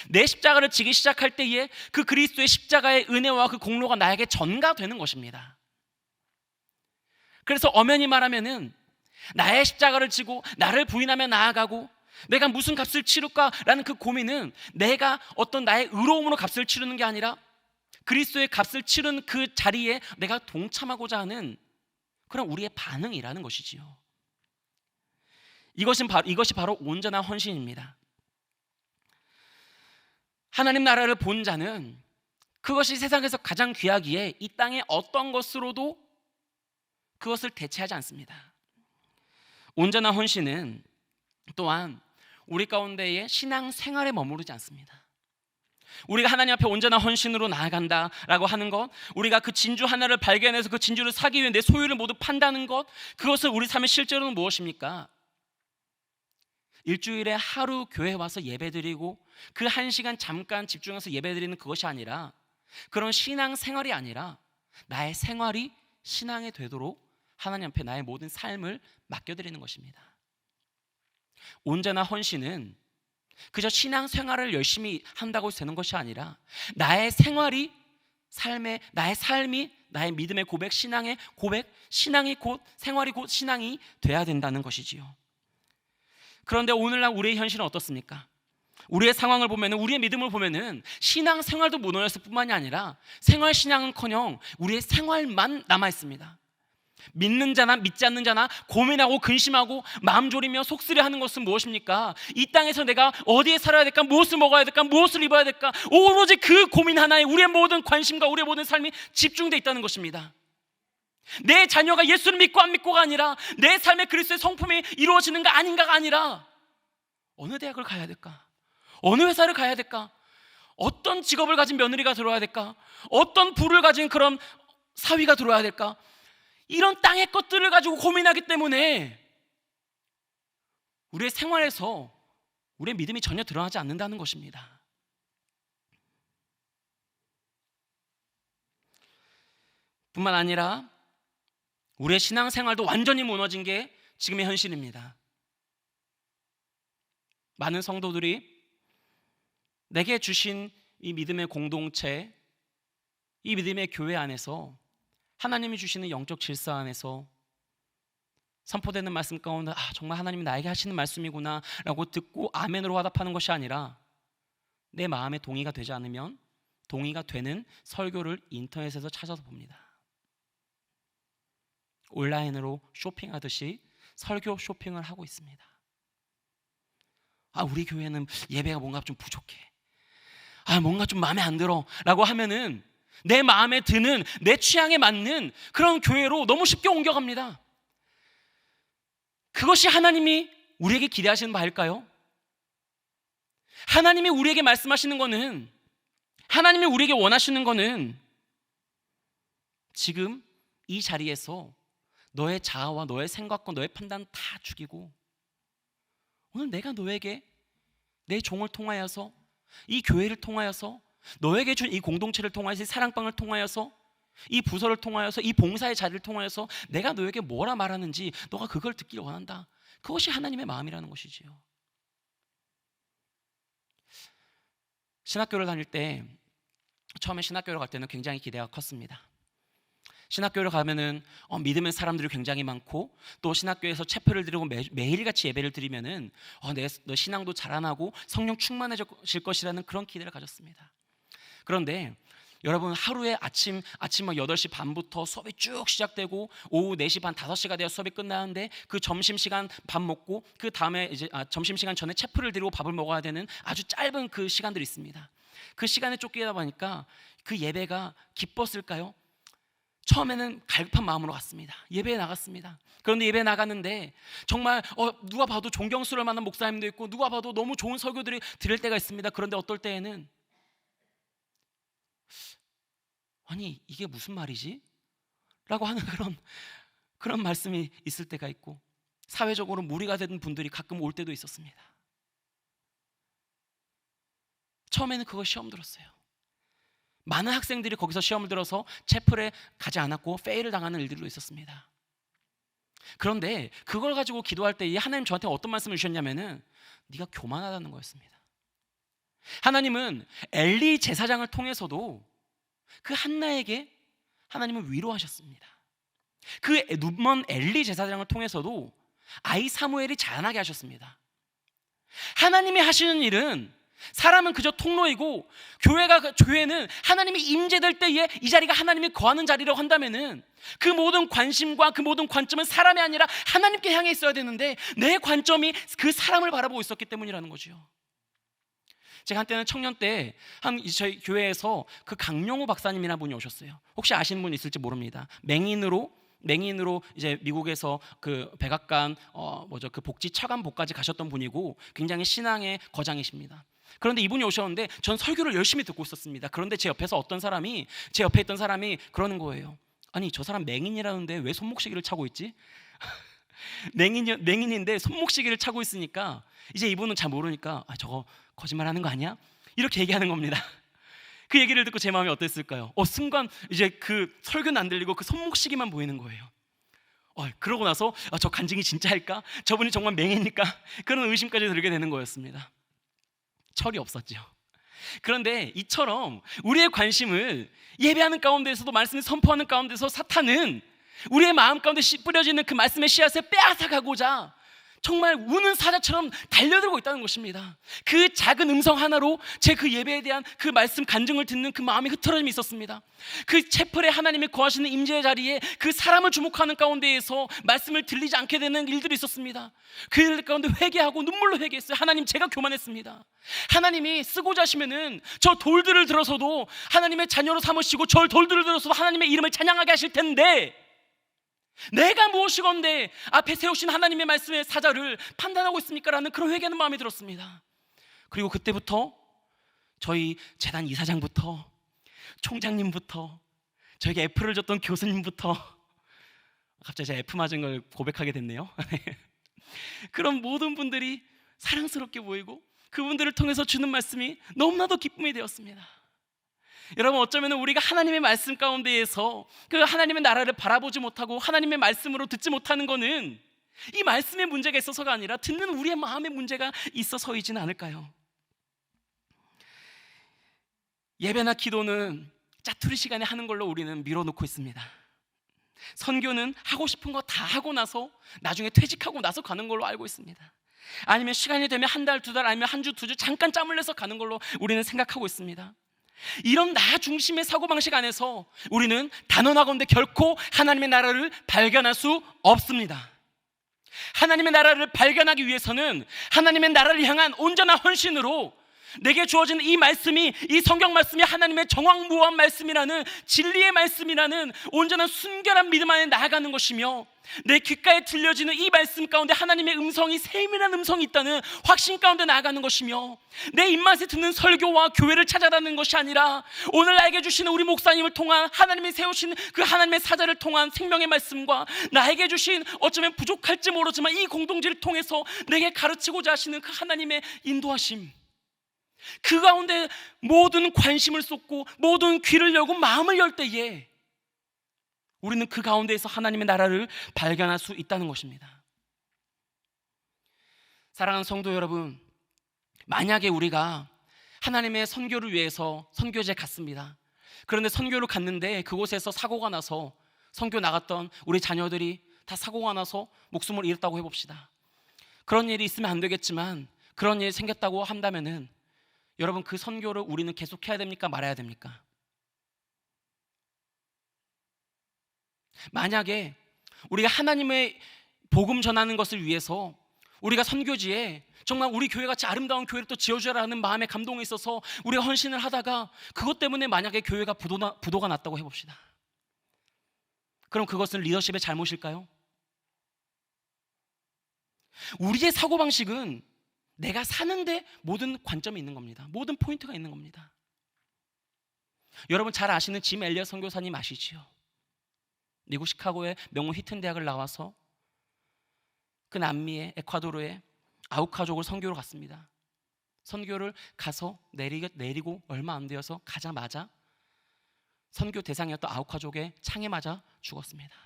내 십자가를 지기 시작할 때에 그 그리스도의 십자가의 은혜와 그 공로가 나에게 전가되는 것입니다. 그래서 엄연히 말하면은 나의 십자가를 지고 나를 부인하며 나아가고 내가 무슨 값을 치를까라는 그 고민은 내가 어떤 나의 의로움으로 값을 치르는 게 아니라 그리스도의 값을 치른 그 자리에 내가 동참하고자 하는 그런 우리의 반응이라는 것이지요. 이것이 바로 온전한 헌신입니다. 하나님 나라를 본 자는 그것이 세상에서 가장 귀하기에 이 땅의 어떤 것으로도 그것을 대체하지 않습니다. 온전한 헌신은 또한 우리 가운데의 신앙 생활에 머무르지 않습니다. 우리가 하나님 앞에 온전한 헌신으로 나아간다라고 하는 것, 우리가 그 진주 하나를 발견해서 그 진주를 사기 위해 내 소유를 모두 판다는 것, 그것을 우리 삶의 실제로는 무엇입니까? 일주일에 하루 교회 와서 예배드리고 그 1시간 잠깐 집중해서 예배드리는 그것이 아니라, 그런 신앙 생활이 아니라 나의 생활이 신앙이 되도록 하나님 앞에 나의 모든 삶을 맡겨드리는 것입니다. 온전한 헌신은 그저 신앙 생활을 열심히 한다고 되는 것이 아니라 나의 생활이 나의 삶이 나의 믿음의 고백, 신앙의 고백, 신앙이 곧 생활이 곧 신앙이 돼야 된다는 것이지요. 그런데 오늘날 우리의 현실은 어떻습니까? 우리의 상황을 보면, 우리의 믿음을 보면 신앙 생활도 무너졌을 뿐만이 아니라 생활 신앙은커녕 우리의 생활만 남아 있습니다. 믿는 자나 믿지 않는 자나 고민하고 근심하고 마음 졸이며 속쓰려하는 것은 무엇입니까? 이 땅에서 내가 어디에 살아야 될까? 무엇을 먹어야 될까? 무엇을 입어야 될까? 오로지 그 고민 하나에 우리의 모든 관심과 우리의 모든 삶이 집중되어 있다는 것입니다. 내 자녀가 예수를 믿고 안 믿고가 아니라 내 삶의 그리스도의 성품이 이루어지는가 아닌가가 아니라 어느 대학을 가야 될까? 어느 회사를 가야 될까? 어떤 직업을 가진 며느리가 들어와야 될까? 어떤 부를 가진 그런 사위가 들어와야 될까? 이런 땅의 것들을 가지고 고민하기 때문에 우리의 생활에서 우리의 믿음이 전혀 드러나지 않는다는 것입니다. 뿐만 아니라 우리의 신앙생활도 완전히 무너진 게 지금의 현실입니다. 많은 성도들이 내게 주신 이 믿음의 공동체, 이 믿음의 교회 안에서 하나님이 주시는 영적 질서 안에서 선포되는 말씀 가운데 정말 하나님이 나에게 하시는 말씀이구나 라고 듣고 아멘으로 화답하는 것이 아니라 내 마음에 동의가 되지 않으면 동의가 되는 설교를 인터넷에서 찾아서 봅니다. 온라인으로 쇼핑하듯이 설교 쇼핑을 하고 있습니다. 우리 교회는 예배가 뭔가 좀 부족해, 뭔가 좀 마음에 안 들어 라고 하면은 내 마음에 드는, 내 취향에 맞는 그런 교회로 너무 쉽게 옮겨갑니다. 그것이 하나님이 우리에게 기대하시는 바일까요? 하나님이 우리에게 말씀하시는 거는, 하나님이 우리에게 원하시는 거는 지금 이 자리에서 너의 자아와 너의 생각과 너의 판단 다 죽이고 오늘 내가 너에게 내 종을 통하여서, 이 교회를 통하여서, 너에게 준 이 공동체를 통하여서, 이 사랑방을 통하여서, 이 부서를 통하여서, 이 봉사의 자리를 통하여서 내가 너에게 뭐라 말하는지 너가 그걸 듣길 원한다. 그것이 하나님의 마음이라는 것이지요. 신학교를 다닐 때, 처음에 신학교를 갈 때는 굉장히 기대가 컸습니다. 신학교를 가면은 믿음의 사람들이 굉장히 많고, 또 신학교에서 체표를 드리고 매일같이 예배를 드리면은 너 신앙도 자라나고 성령 충만해질 것이라는 그런 기대를 가졌습니다. 그런데 여러분, 하루에 아침 8시 반부터 수업이 쭉 시작되고 오후 4시 반, 5시가 되어 수업이 끝나는데 그 점심시간 밥 먹고 그 다음에 이제 점심시간 전에 체프를 드리고 밥을 먹어야 되는 아주 짧은 그 시간들이 있습니다. 그 시간에 쫓기다 보니까 그 예배가 기뻤을까요? 처음에는 갈급한 마음으로 갔습니다. 예배에 나갔습니다. 그런데 예배에 나갔는데 정말 누가 봐도 존경스러울 만한 목사님도 있고 누가 봐도 너무 좋은 설교들이 들을 때가 있습니다. 그런데 어떨 때에는 아니 이게 무슨 말이지? 라고 하는 그런 말씀이 있을 때가 있고, 사회적으로 무리가 된 분들이 가끔 올 때도 있었습니다. 처음에는 그거 시험 들었어요. 많은 학생들이 거기서 시험을 들어서 채플에 가지 않았고 페일을 당하는 일들도 있었습니다. 그런데 그걸 가지고 기도할 때 하나님 저한테 어떤 말씀을 주셨냐면은 네가 교만하다는 거였습니다. 하나님은 엘리 제사장을 통해서도 그 한나에게 하나님은 위로하셨습니다. 그 눈먼 엘리 제사장을 통해서도 아이 사무엘이 자라나게 하셨습니다. 하나님이 하시는 일은, 사람은 그저 통로이고 교회는 하나님이 임재될 때에 이 자리가 하나님이 거하는 자리라고 한다면은 그 모든 관심과 그 모든 관점은 사람이 아니라 하나님께 향해 있어야 되는데 내 관점이 그 사람을 바라보고 있었기 때문이라는 거죠. 제가 한때는 청년 때 저희 교회에서 그 강영호 박사님이라는 분이 오셨어요. 혹시 아시는 분 있을지 모릅니다. 맹인으로 이제 미국에서 그 백악관 그 복지 차관복까지 가셨던 분이고 굉장히 신앙의 거장이십니다. 그런데 이분이 오셨는데 전 설교를 열심히 듣고 있었습니다. 그런데 제 옆에 있던 사람이 그러는 거예요. 아니, 저 사람 맹인이라는데 왜 손목시계를 차고 있지? 맹인인데 손목시계를 차고 있으니까 이제 이분은 잘 모르니까 저거 거짓말하는 거 아니야? 이렇게 얘기하는 겁니다. 그 얘기를 듣고 제 마음이 어땠을까요? 순간 이제 그 설교는 안 들리고 그 손목시계만 보이는 거예요. 그러고 나서 저 간증이 진짜일까? 저분이 정말 맹인일까? 그런 의심까지 들게 되는 거였습니다. 철이 없었죠. 그런데 이처럼 우리의 관심을 예배하는 가운데서도 말씀을 선포하는 가운데서 사탄은 우리의 마음 가운데 뿌려지는 그 말씀의 씨앗을 빼앗아가고자 정말 우는 사자처럼 달려들고 있다는 것입니다. 그 작은 음성 하나로 제 그 예배에 대한 그 말씀 간증을 듣는 그 마음의 흐트러짐이 있었습니다. 그 채플에 하나님이 거하시는 임재의 자리에 그 사람을 주목하는 가운데에서 말씀을 들리지 않게 되는 일들이 있었습니다. 그 일 가운데 회개하고 눈물로 회개했어요. 하나님, 제가 교만했습니다. 하나님이 쓰고자 하시면은 저 돌들을 들어서도 하나님의 자녀로 삼으시고 저 돌들을 들어서도 하나님의 이름을 찬양하게 하실 텐데 내가 무엇이건데 앞에 세우신 하나님의 말씀의 사자를 판단하고 있습니까? 라는 그런 회개하는 마음이 들었습니다. 그리고 그때부터 저희 재단 이사장부터 총장님부터 저에게 F를 줬던 교수님부터, 갑자기 제가 F 맞은 걸 고백하게 됐네요. 그런 모든 분들이 사랑스럽게 보이고 그분들을 통해서 주는 말씀이 너무나도 기쁨이 되었습니다. 여러분, 어쩌면 우리가 하나님의 말씀 가운데에서 그 하나님의 나라를 바라보지 못하고 하나님의 말씀으로 듣지 못하는 것은 이 말씀의 문제가 있어서가 아니라 듣는 우리의 마음의 문제가 있어서이지는 않을까요? 예배나 기도는 짜투리 시간에 하는 걸로 우리는 밀어놓고 있습니다. 선교는 하고 싶은 거 다 하고 나서 나중에 퇴직하고 나서 가는 걸로 알고 있습니다. 아니면 시간이 되면 한 달, 두 달, 아니면 한 주, 두 주 잠깐 짬을 내서 가는 걸로 우리는 생각하고 있습니다. 이런 나 중심의 사고방식 안에서 우리는 단언하건대 결코 하나님의 나라를 발견할 수 없습니다. 하나님의 나라를 발견하기 위해서는 하나님의 나라를 향한 온전한 헌신으로 내게 주어진 이 말씀이, 이 성경 말씀이 하나님의 정확무한 말씀이라는, 진리의 말씀이라는 온전한 순결한 믿음 안에 나아가는 것이며, 내 귓가에 들려지는 이 말씀 가운데 하나님의 음성이 세밀한 음성이 있다는 확신 가운데 나아가는 것이며, 내 입맛에 드는 설교와 교회를 찾아다니는 것이 아니라 오늘 나에게 주시는 우리 목사님을 통한 하나님이 세우신 그 하나님의 사자를 통한 생명의 말씀과 나에게 주신 어쩌면 부족할지 모르지만 이 공동체를 통해서 내게 가르치고자 하시는 그 하나님의 인도하심, 그 가운데 모든 관심을 쏟고 모든 귀를 열고 마음을 열 때에 우리는 그 가운데에서 하나님의 나라를 발견할 수 있다는 것입니다. 사랑하는 성도 여러분, 만약에 우리가 하나님의 선교를 위해서 선교지에 갔습니다. 그런데 선교를 갔는데 그곳에서 사고가 나서 선교 나갔던 우리 자녀들이 다 사고가 나서 목숨을 잃었다고 해봅시다. 그런 일이 있으면 안 되겠지만 그런 일이 생겼다고 한다면은 여러분, 그 선교를 우리는 계속해야 됩니까? 말아야 됩니까? 만약에 우리가 하나님의 복음 전하는 것을 위해서 우리가 선교지에 정말 우리 교회같이 아름다운 교회를 또 지어주라는 마음의 감동이 있어서 우리가 헌신을 하다가 그것 때문에 만약에 교회가 부도가 났다고 해봅시다. 그럼 그것은 리더십의 잘못일까요? 우리의 사고방식은 내가 사는데 모든 관점이 있는 겁니다. 모든 포인트가 있는 겁니다. 여러분 잘 아시는 짐 엘리엇 선교사님 아시지요? 미국 시카고의 명문 휘튼 대학을 나와서 그 남미의 에콰도르의 아우카족을 선교로 갔습니다. 선교를 가서 내리고 얼마 안 되어서 가자마자 선교 대상이었던 아우카족의 창에 맞아 죽었습니다.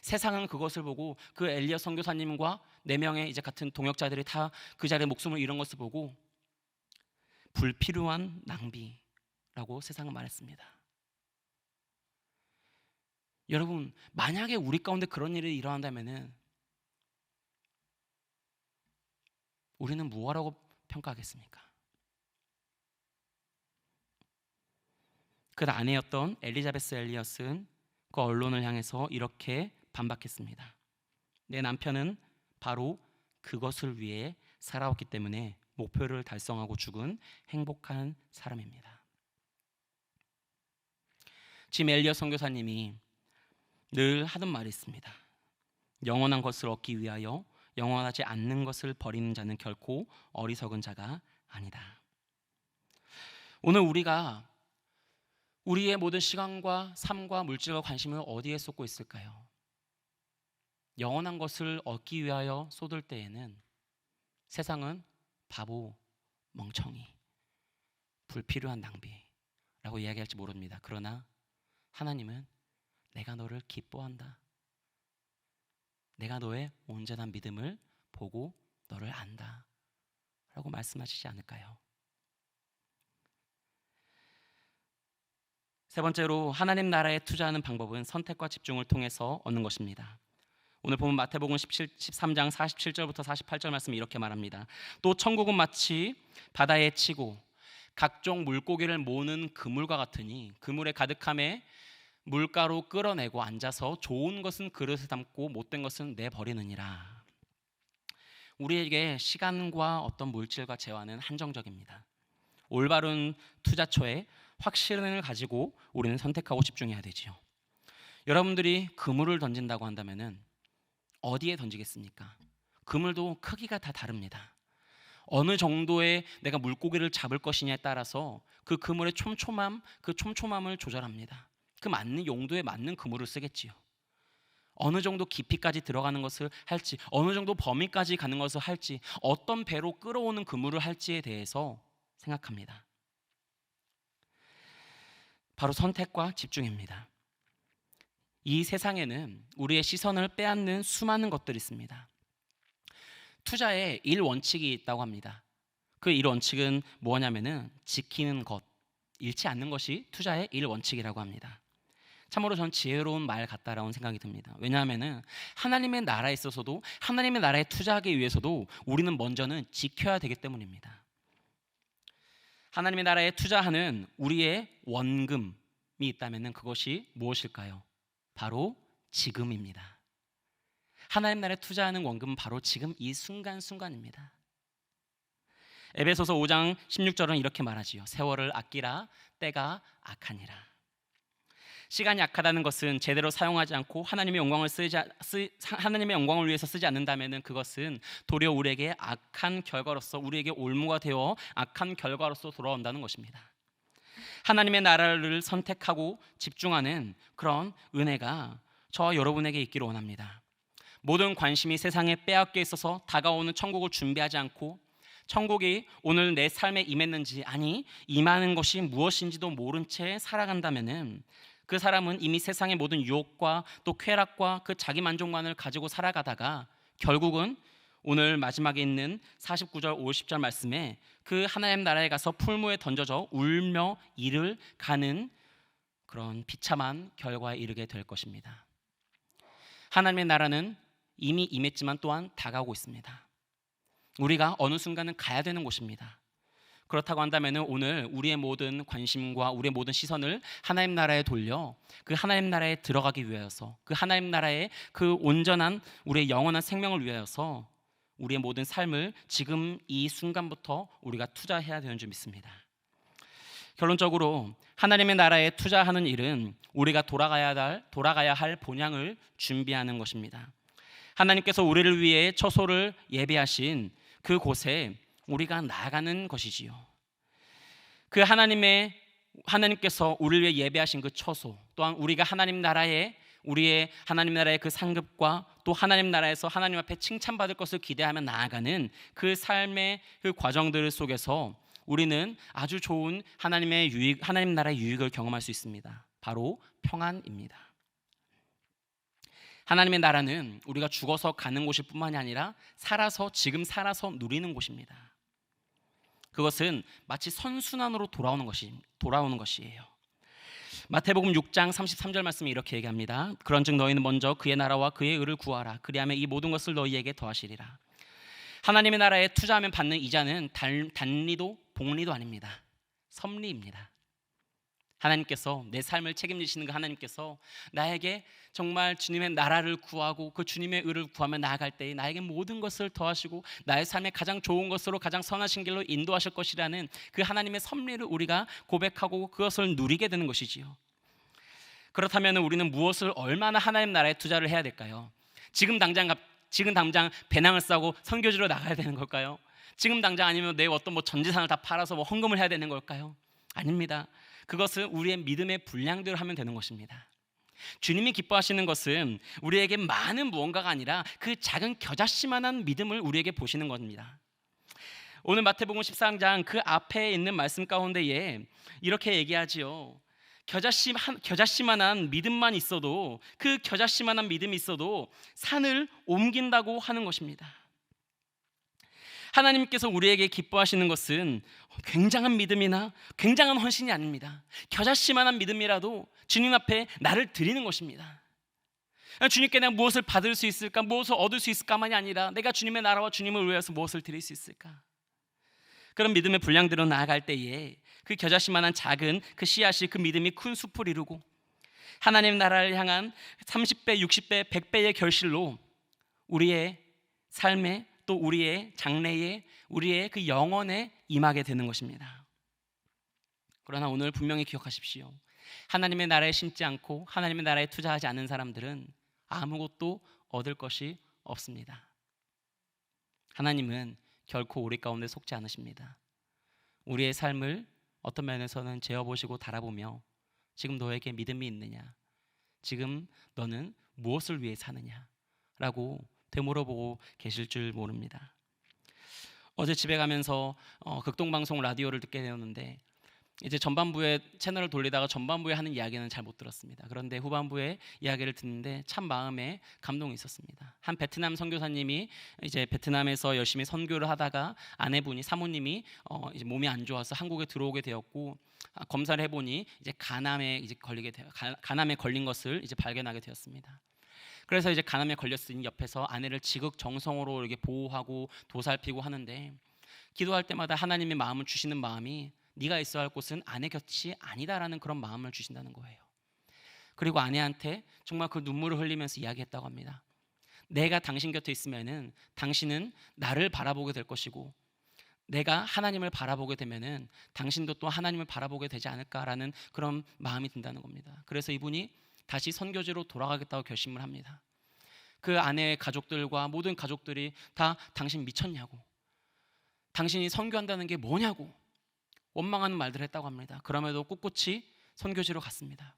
세상은 그것을 보고 그 엘리엇 선교사님과 4명의 이제 같은 동역자들이 다 그 자리에 목숨을 잃은 것을 보고 불필요한 낭비라고 세상은 말했습니다. 여러분, 만약에 우리 가운데 그런 일이 일어난다면은 우리는 무엇이라고 평가하겠습니까? 그 아내였던 엘리자베스 엘리엇은 그 언론을 향해서 이렇게 반박했습니다. 내 남편은 바로 그것을 위해 살아왔기 때문에 목표를 달성하고 죽은 행복한 사람입니다. 짐 엘리엇 선교사님이 늘 하던 말이 있습니다. 영원한 것을 얻기 위하여 영원하지 않는 것을 버리는 자는 결코 어리석은 자가 아니다. 오늘 우리가 우리의 모든 시간과 삶과 물질과 관심을 어디에 쏟고 있을까요? 영원한 것을 얻기 위하여 쏟을 때에는 세상은 바보, 멍청이, 불필요한 낭비라고 이야기할지 모릅니다. 그러나 하나님은 내가 너를 기뻐한다. 내가 너의 온전한 믿음을 보고 너를 안다 라고 말씀하시지 않을까요? 세 번째로 하나님 나라에 투자하는 방법은 선택과 집중을 통해서 얻는 것입니다. 오늘 보면 마태복음 13장 47절부터 48절 말씀이 이렇게 말합니다. 또 천국은 마치 바다에 치고 각종 물고기를 모으는 그물과 같으니 그물에 가득함에 물가로 끌어내고 앉아서 좋은 것은 그릇에 담고 못된 것은 내버리느니라. 우리에게 시간과 어떤 물질과 재화는 한정적입니다. 올바른 투자처에 확신을 가지고 우리는 선택하고 집중해야 되지요. 여러분들이 그물을 던진다고 한다면은 어디에 던지겠습니까? 그물도 크기가 다 다릅니다. 어느 정도의 내가 물고기를 잡을 것이냐에 따라서 그 그물의 촘촘함을 조절합니다. 그 맞는 용도에 맞는 그물을 쓰겠지요. 어느 정도 깊이까지 들어가는 것을 할지, 어느 정도 범위까지 가는 것을 할지, 어떤 배로 끌어오는 그물을 할지에 대해서 생각합니다. 바로 선택과 집중입니다. 이 세상에는 우리의 시선을 빼앗는 수많은 것들이 있습니다. 투자에 1원칙이 있다고 합니다. 그 1원칙은 뭐냐면은 지키는 것, 잃지 않는 것이 투자의 1원칙이라고 합니다. 참으로 전 지혜로운 말 같다라는 생각이 듭니다. 왜냐하면은 하나님의 나라에 있어서도 하나님의 나라에 투자하기 위해서도 우리는 먼저는 지켜야 되기 때문입니다. 하나님의 나라에 투자하는 우리의 원금이 있다면은 그것이 무엇일까요? 바로 지금입니다. 하나님 나라에 투자하는 원금은 바로 지금 이 순간순간입니다. 에베소서 5장 16절은 이렇게 말하지요. 세월을 아끼라 때가 악하니라. 시간이 악하다는 것은 제대로 사용하지 않고 하나님의 영광을 위해서 쓰지 않는다면 그것은 도리어 우리에게 악한 결과로서 우리에게 올무가 되어 악한 결과로서 돌아온다는 것입니다. 하나님의 나라를 선택하고 집중하는 그런 은혜가 저와 여러분에게 있기를 원합니다. 모든 관심이 세상에 빼앗겨 있어서 다가오는 천국을 준비하지 않고 천국이 오늘 내 삶에 임했는지 아니 임하는 것이 무엇인지도 모른 채 살아간다면은 그 사람은 이미 세상의 모든 유혹과 또 쾌락과 그 자기 만족만을 가지고 살아가다가 결국은 오늘 마지막에 있는 49절 50절 말씀에 그 하나님 나라에 가서 풀무에 던져져 울며 이를 가는 그런 비참한 결과에 이르게 될 것입니다. 하나님의 나라는 이미 임했지만 또한 다가오고 있습니다. 우리가 어느 순간은 가야 되는 곳입니다. 그렇다고 한다면 오늘 우리의 모든 관심과 우리의 모든 시선을 하나님 나라에 돌려 그 하나님 나라에 들어가기 위해서 그 하나님 나라의 그 온전한 우리의 영원한 생명을 위해서 우리의 모든 삶을 지금 이 순간부터 우리가 투자해야 되는 줄 믿습니다. 결론적으로 하나님의 나라에 투자하는 일은 우리가 돌아가야 할 본향을 준비하는 것입니다. 하나님께서 우리를 위해 처소를 예비하신 그 곳에 우리가 나아가는 것이지요. 그 하나님께서 우리를 위해 예배하신 그 처소, 또한 우리가 우리의 하나님 나라의 그 상급과 또 하나님 나라에서 하나님 앞에 칭찬받을 것을 기대하며 나아가는 그 삶의 그 과정들 속에서 우리는 아주 좋은 하나님 나라의 유익을 경험할 수 있습니다. 바로 평안입니다. 하나님의 나라는 우리가 죽어서 가는 곳일 뿐만이 아니라 지금 살아서 누리는 곳입니다. 그것은 마치 선순환으로 돌아오는 것이에요. 마태복음 6장 33절 말씀이 이렇게 얘기합니다. 그런즉 너희는 먼저 그의 나라와 그의 의를 구하라. 그리하면 이 모든 것을 너희에게 더하시리라. 하나님의 나라에 투자하면 받는 이자는 단리도 복리도 아닙니다. 섭리입니다. 하나님께서 내 삶을 책임지시는 그 하나님께서 나에게 정말 주님의 나라를 구하고 그 주님의 의를 구하며 나아갈 때에 나에게 모든 것을 더하시고 나의 삶에 가장 좋은 것으로 가장 선하신 길로 인도하실 것이라는 그 하나님의 섭리를 우리가 고백하고 그것을 누리게 되는 것이지요. 그렇다면 우리는 무엇을 얼마나 하나님 나라에 투자를 해야 될까요? 지금 당장 배낭을 싸고 선교지로 나가야 되는 걸까요? 지금 당장 아니면 내 어떤 전 재산을 다 팔아서 헌금을 해야 되는 걸까요? 아닙니다. 그것은 우리의 믿음의 분량대로 하면 되는 것입니다. 주님이 기뻐하시는 것은 우리에게 많은 무언가가 아니라 그 작은 겨자씨만한 믿음을 우리에게 보시는 겁니다. 오늘 마태복음 14장 그 앞에 있는 말씀 가운데에 이렇게 얘기하지요. 겨자씨만한 믿음만 있어도, 그 겨자씨만한 믿음이 있어도 산을 옮긴다고 하는 것입니다. 하나님께서 우리에게 기뻐하시는 것은 굉장한 믿음이나 굉장한 헌신이 아닙니다. 겨자씨만한 믿음이라도 주님 앞에 나를 드리는 것입니다. 주님께 내가 무엇을 받을 수 있을까, 무엇을 얻을 수 있을까만이 아니라 내가 주님의 나라와 주님을 위해서 무엇을 드릴 수 있을까. 그런 믿음의 분량대로 나아갈 때에 그 겨자씨만한 작은 그 씨앗이 그 믿음이 큰 숲을 이루고 하나님 나라를 향한 30배, 60배, 100배의 결실로 우리의 삶에 또 우리의 장래에 우리의 그 영혼에 임하게 되는 것입니다. 그러나 오늘 분명히 기억하십시오. 하나님의 나라에 심지 않고 하나님의 나라에 투자하지 않는 사람들은 아무것도 얻을 것이 없습니다. 하나님은 결코 우리 가운데 속지 않으십니다. 우리의 삶을 어떤 면에서는 재어보시고 달아보며 지금 너에게 믿음이 있느냐, 지금 너는 무엇을 위해 사느냐 라고 되물어보고 계실 줄 모릅니다. 어제 집에 가면서 극동방송 라디오를 듣게 되었는데 이제 전반부에 채널을 돌리다가 전반부에 하는 이야기는 잘 못 들었습니다. 그런데 후반부에 이야기를 듣는데 참 마음에 감동이 있었습니다. 한 베트남 선교사님이 이제 베트남에서 열심히 선교를 하다가 아내분이 사모님이 이제 몸이 안 좋아서 한국에 들어오게 되었고 검사를 해보니 이제 간암에 걸린 것을 이제 발견하게 되었습니다. 그래서 이제 간암에 걸렸으니 옆에서 아내를 지극정성으로 이렇게 보호하고 도살피고 하는데 기도할 때마다 하나님의 마음을 주시는 마음이 네가 있어야 할 곳은 아내 곁이 아니다라는 그런 마음을 주신다는 거예요. 그리고 아내한테 정말 그 눈물을 흘리면서 이야기했다고 합니다. 내가 당신 곁에 있으면은 당신은 나를 바라보게 될 것이고 내가 하나님을 바라보게 되면은 당신도 또 하나님을 바라보게 되지 않을까라는 그런 마음이 든다는 겁니다. 그래서 이분이 다시 선교지로 돌아가겠다고 결심을 합니다. 그 아내의 가족들과 모든 가족들이 다 당신 미쳤냐고, 당신이 선교한다는 게 뭐냐고 원망하는 말들을 했다고 합니다. 그럼에도 꿋꿋이 선교지로 갔습니다.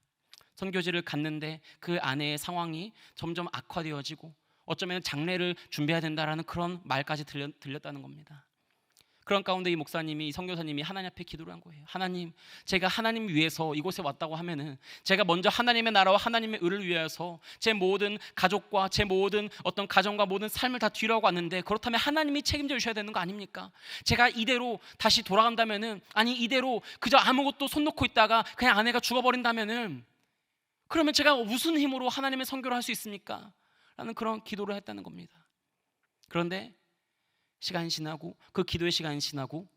선교지를 갔는데 그 아내의 상황이 점점 악화되어지고 어쩌면 장례를 준비해야 된다라는 그런 말까지 들렸다는 겁니다. 그런 가운데 이 목사님이, 이 선교사님이 하나님 앞에 기도를 한 거예요. 하나님, 제가 하나님 위해서 이곳에 왔다고 하면은 제가 먼저 하나님의 나라와 하나님의 의를 위해서 제 모든 가족과 제 모든 어떤 가정과 모든 삶을 다 뒤로 하고 왔는데 그렇다면 하나님이 책임져 주셔야 되는 거 아닙니까? 제가 이대로 다시 돌아간다면은, 아니 이대로 그저 아무것도 손 놓고 있다가 그냥 아내가 죽어버린다면은 그러면 제가 무슨 힘으로 하나님의 선교를 할 수 있습니까? 라는 그런 기도를 했다는 겁니다. 그런데 시간이 지나고 그 기도의 시간이 지나고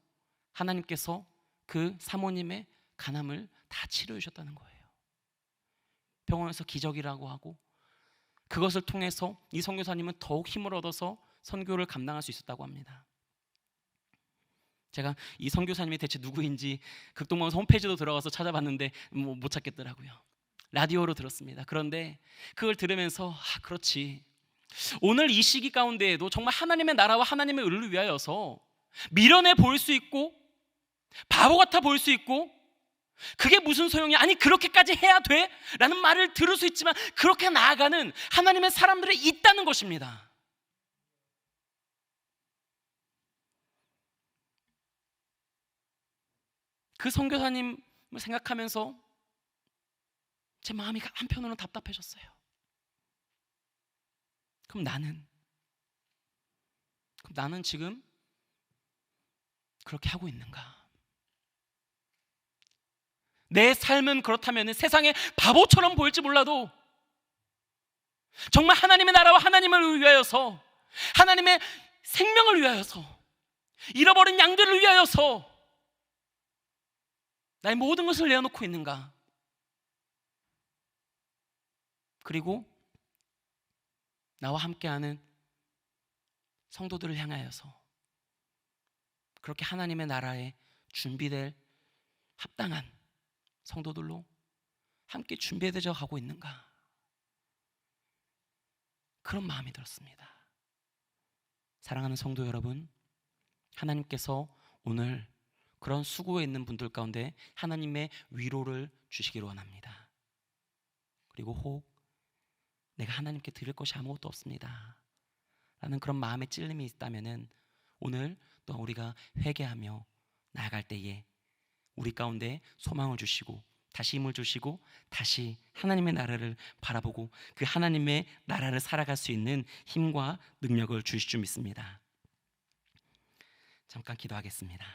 하나님께서 그 사모님의 간암을 다 치료해 주셨다는 거예요. 병원에서 기적이라고 하고 그것을 통해서 이 선교사님은 더욱 힘을 얻어서 선교를 감당할 수 있었다고 합니다. 제가 이 선교사님이 대체 누구인지 극동방송 홈페이지도 들어가서 찾아봤는데 못 찾겠더라고요. 라디오로 들었습니다. 그런데 그걸 들으면서 그렇지, 오늘 이 시기 가운데에도 정말 하나님의 나라와 하나님의 의를 위하여서 미련해 보일 수 있고 바보 같아 보일 수 있고 그게 무슨 소용이야, 아니 그렇게까지 해야 돼? 라는 말을 들을 수 있지만 그렇게 나아가는 하나님의 사람들이 있다는 것입니다. 그 선교사님을 생각하면서 제 마음이 한편으로는 답답해졌어요. 그럼 나는 지금 그렇게 하고 있는가? 내 삶은 그렇다면 세상에 바보처럼 보일지 몰라도 정말 하나님의 나라와 하나님을 위하여서, 하나님의 생명을 위하여서, 잃어버린 양들을 위하여서 나의 모든 것을 내어놓고 있는가? 그리고 나와 함께하는 성도들을 향하여서 그렇게 하나님의 나라에 준비될 합당한 성도들로 함께 준비되어 가고 있는가? 그런 마음이 들었습니다. 사랑하는 성도 여러분, 하나님께서 오늘 그런 수고에 있는 분들 가운데 하나님의 위로를 주시기를 원합니다. 그리고 혹 내가 하나님께 드릴 것이 아무것도 없습니다 라는 그런 마음의 찔림이 있다면 오늘 또 우리가 회개하며 나아갈 때에 우리 가운데 소망을 주시고 다시 힘을 주시고 다시 하나님의 나라를 바라보고 그 하나님의 나라를 살아갈 수 있는 힘과 능력을 주실 줄 믿습니다. 잠깐 기도하겠습니다.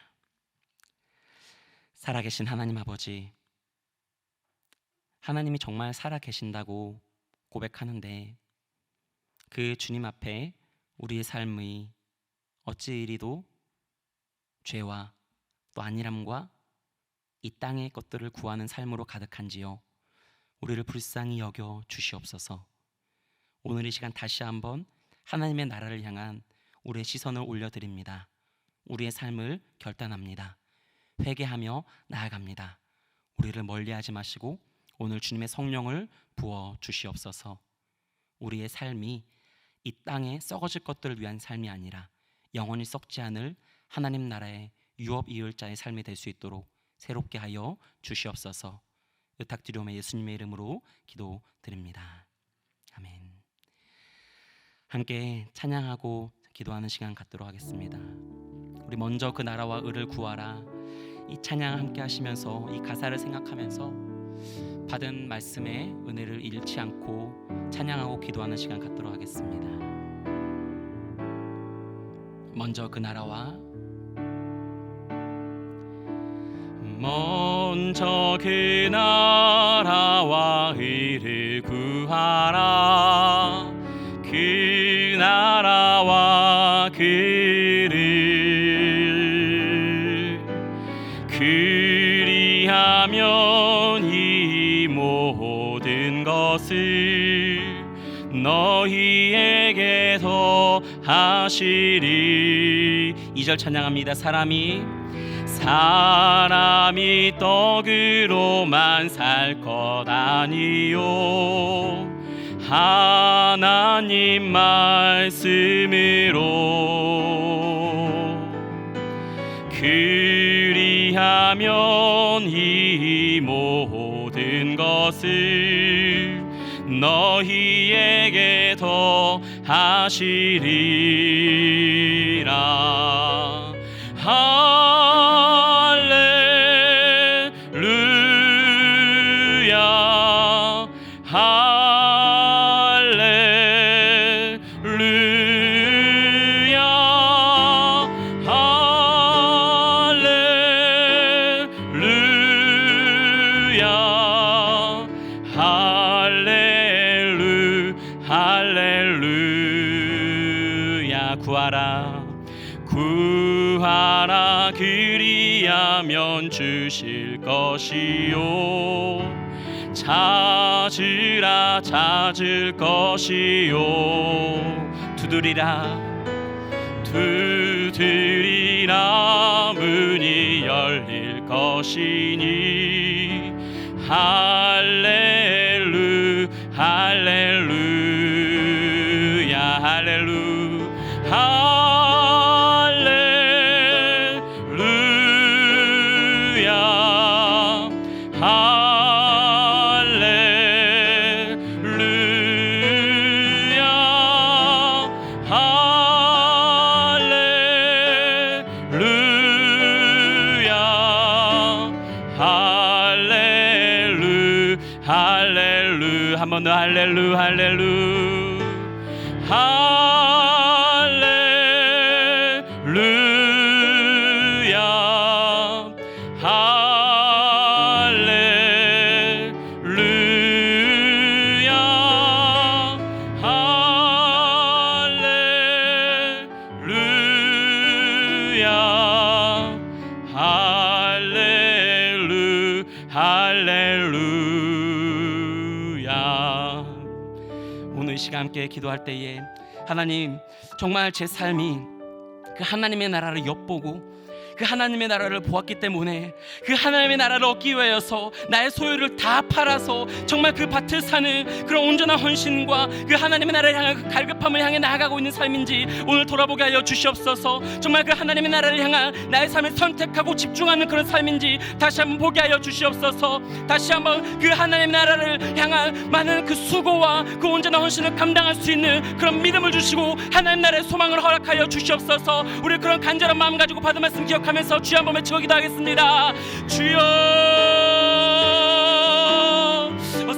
살아계신 하나님 아버지, 하나님이 정말 살아계신다고 고백하는데 그 주님 앞에 우리의 삶의 어찌 이리도 죄와 또 안일함과 이 땅의 것들을 구하는 삶으로 가득한지요, 우리를 불쌍히 여겨 주시옵소서. 오늘 이 시간 다시 한번 하나님의 나라를 향한 우리의 시선을 올려드립니다. 우리의 삶을 결단합니다. 회개하며 나아갑니다. 우리를 멀리하지 마시고 오늘 주님의 성령을 부어 주시옵소서. 우리의 삶이 이 땅에 썩어질 것들을 위한 삶이 아니라 영원히 썩지 않을 하나님 나라의 유업 이을 자의 삶이 될 수 있도록 새롭게 하여 주시옵소서. 의탁드리오며 예수님의 이름으로 기도드립니다. 아멘. 함께 찬양하고 기도하는 시간 갖도록 하겠습니다. 우리 먼저 그 나라와 의를 구하라, 이 찬양 함께 하시면서 이 가사를 생각하면서 받은 말씀의 은혜를 잃지 않고 찬양하고 기도하는 시간 갖도록 하겠습니다. 먼저 그 나라와 의를 구하라. 그 나라와 그를 그리하면 이 모든 것을 너희에게 더하시리. 2절 찬양합니다. 사람이 떡으로만 살 것 아니요 하나님 말씀으로 그리하면 이 모든 것을 너희에게 더하시리라. 할렐루야 할렐루야 할렐루야 할렐루야. 구하라 그리하면 주실 것이요 찾으라 찾을 것이요 두드리라 문이 열릴 것이니 할렐루야 할렐루야 할렐루야. 한 번 더 할렐루야 할렐루야 오늘 이 시간 함께 기도할 때에 하나님, 정말 제 삶이 그 하나님의 나라를 엿보고 그 하나님의 나라를 보았기 때문에 그 하나님의 나라를 얻기 위하여서 나의 소유를 다 팔아서 정말 그 밭을 사는 그런 온전한 헌신과 그 하나님의 나라를 향한 그 갈급함을 향해 나아가고 있는 삶인지 오늘 돌아보게 하여 주시옵소서. 정말 그 하나님의 나라를 향한 나의 삶을 선택하고 집중하는 그런 삶인지 다시 한번 보게 하여 주시옵소서. 다시 한번 그 하나님의 나라를 향한 많은 그 수고와 그 온전한 헌신을 감당할 수 있는 그런 믿음을 주시고 하나님 나라의 소망을 허락하여 주시옵소서. 우리 그런 간절한 마음 가지고 받은 말씀 기억하면서 주여 한번 외치고 기도하겠습니다. 주여,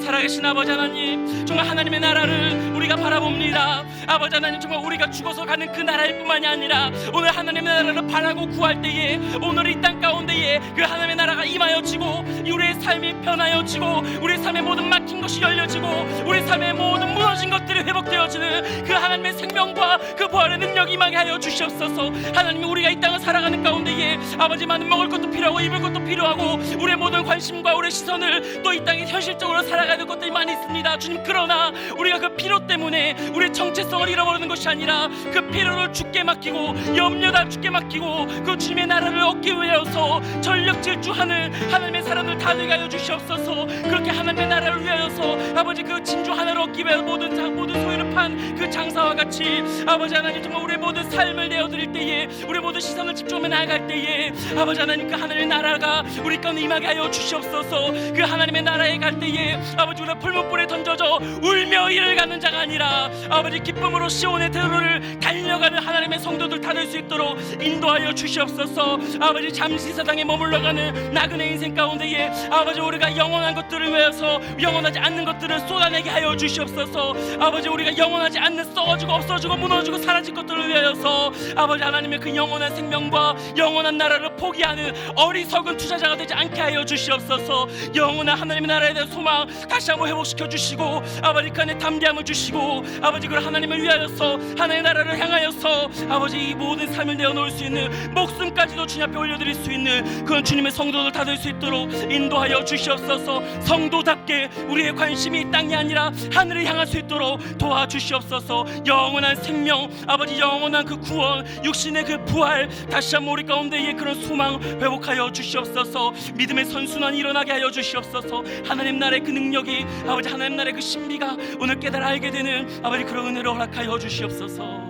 살아계신 아버지 하나님, 정말 하나님의 나라를 우리가 바라봅니다. 아버지 하나님, 정말 우리가 죽어서 가는 그 나라일 뿐만이 아니라 오늘 하나님의 나라를 바라고 구할 때에 오늘 이 땅 가운데에 그 하나님의 나라가 임하여지고 우리의 삶이 변하여지고 우리의 삶의 모든 막힌 것이 열려지고 우리 삶의 모든 무너진 것들이 회복되어지는 그 하나님의 생명과 그 부활의 능력이 임하게 하여 주시옵소서. 하나님, 우리가 이 땅을 살아가는 가운데에 아버지, 많은 먹을 것도 필요하고 입을 것도 필요하고 우리의 모든 관심과 우리의 시선을 또 이 땅에 현실적으로 살아가는 것들이 많이 있습니다. 주님, 그러나 우리가 그 필요 때문에 우리의 정체성을 잃어버리는 것이 아니라 그 필요를 주께 맡기고 염려 다 주께 맡기고 그 주님의 나라를 얻기 위하여서 전력 질주하는 하나님의 사람들 다 되게 하여 주시옵소서. 그렇게 하나님의 나라를 위하여서 아버지, 그 진주 하나를 얻기 위해 모든 소유를 판 그 장사와 같이 아버지 하나님, 정말 우리의 모든 삶을 내어드릴 때에 우리의 모든 시선을 집중하며 나아갈 때에 아버지 하나님, 그 하나님의 나라가 우리 가운데 임하게 하여 주시옵소서. 그 하나님의 나라에 갈 때에 아버지, 우리가 풀무불에 던져져 울며 이를 가는 자가 아니라 아버지, 기쁨으로 시온의 대로를 달려가는 하나님의 성도들 다 될 수 있도록 인도하여 주시옵소서. 아버지, 잠시 세상에 머물러가는 나그네 인생 가운데에 아버지, 우리가 영원한 것들을 위해서 영원하지 않는 것들을 쏟아내게 하여 주시옵소서. 아버지, 우리가 영원하지 않는 썩어지고 없어지고 무너지고 사라질 것들을 위하여서 아버지 하나님의 그 영원한 생명과 영원한 나라를 포기하는 어리석은 투자자가 되지 않게 하여 주시옵소서. 영원한 하나님의 나라에 대한 소망 다시 한번 회복시켜 주시고 아버지, 그 안에 담대함을 주시고 아버지, 그 하나님을 위하여서 하나님의 나라를 향하여서 아버지, 이 모든 삶을 내어놓을 수 있는 목숨까지도 주님 앞에 올려드릴 수 있는 그런 주님의 성도들 다 될 수 있도록 인도하여 주시옵소서. 성도답게 우리의 관심이 땅이 아니라 하늘을 향할 수 있도록 도와주시옵소서. 영원한 생명, 아버지, 영원한 그 구원, 육신의 그 부활 다시 한번 우리 가운데에 그런 소망 회복하여 주시옵소서. 믿음의 선순환이 일어나게 하여 주시옵소서. 하나님 나라의 그 능력이 아버지, 하나님 나라의 그 신비가 오늘 깨달아 알게 되는 아버지, 그런 은혜를 허락하여 주시옵소서.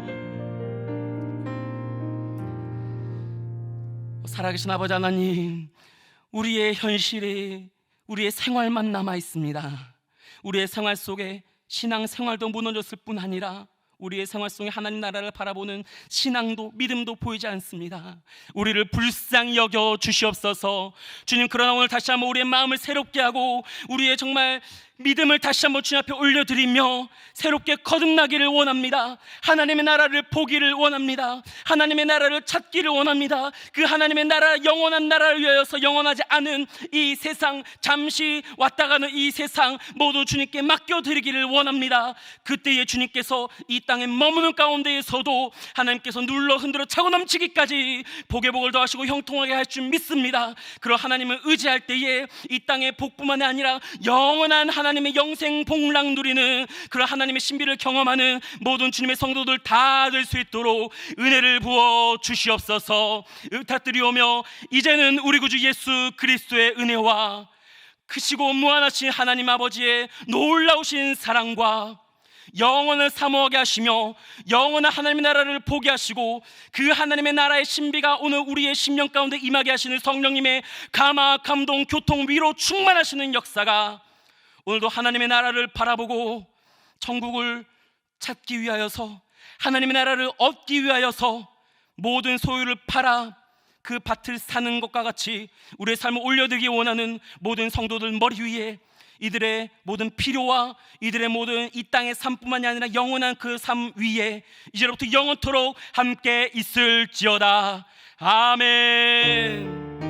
살아계신 아버지 하나님, 우리의 현실에 우리의 생활만 남아 있습니다. 우리의 생활 속에 신앙 생활도 무너졌을 뿐 아니라 우리의 생활 속에 하나님 나라를 바라보는 신앙도 믿음도 보이지 않습니다. 우리를 불쌍히 여겨 주시옵소서. 주님, 그러나 오늘 다시 한번 우리의 마음을 새롭게 하고 우리의 정말 믿음을 다시 한번 주님 앞에 올려드리며 새롭게 거듭나기를 원합니다. 하나님의 나라를 보기를 원합니다. 하나님의 나라를 찾기를 원합니다. 그 하나님의 나라, 영원한 나라를 위하여서 영원하지 않은 이 세상, 잠시 왔다 가는 이 세상 모두 주님께 맡겨드리기를 원합니다. 그때에 주님께서 이 땅에 머무는 가운데에서도 하나님께서 눌러 흔들어 차고 넘치기까지 복에 복을 더하시고 형통하게 할 줄 믿습니다. 그런 하나님을 의지할 때에 이 땅의 복뿐만 아니라 영원한 하나님의 영생 복락 누리는 그런 하나님의 신비를 경험하는 모든 주님의 성도들 다 될 수 있도록 은혜를 부어 주시옵소서. 부탁드리오며 이제는 우리 구주 예수 그리스도의 은혜와 크시고 무한하신 하나님 아버지의 놀라우신 사랑과 영원을 사모하게 하시며 영원한 하나님의 나라를 보게 하시고 그 하나님의 나라의 신비가 오늘 우리의 심령 가운데 임하게 하시는 성령님의 감화, 감동, 교통, 위로 충만하시는 역사가 오늘도 하나님의 나라를 바라보고 천국을 찾기 위하여서 하나님의 나라를 얻기 위하여서 모든 소유를 팔아 그 밭을 사는 것과 같이 우리의 삶을 올려드리기 원하는 모든 성도들 머리 위에 이들의 모든 필요와 이들의 모든 이 땅의 삶뿐만이 아니라 영원한 그 삶 위에 이제로부터 영원토록 함께 있을지어다. 아멘.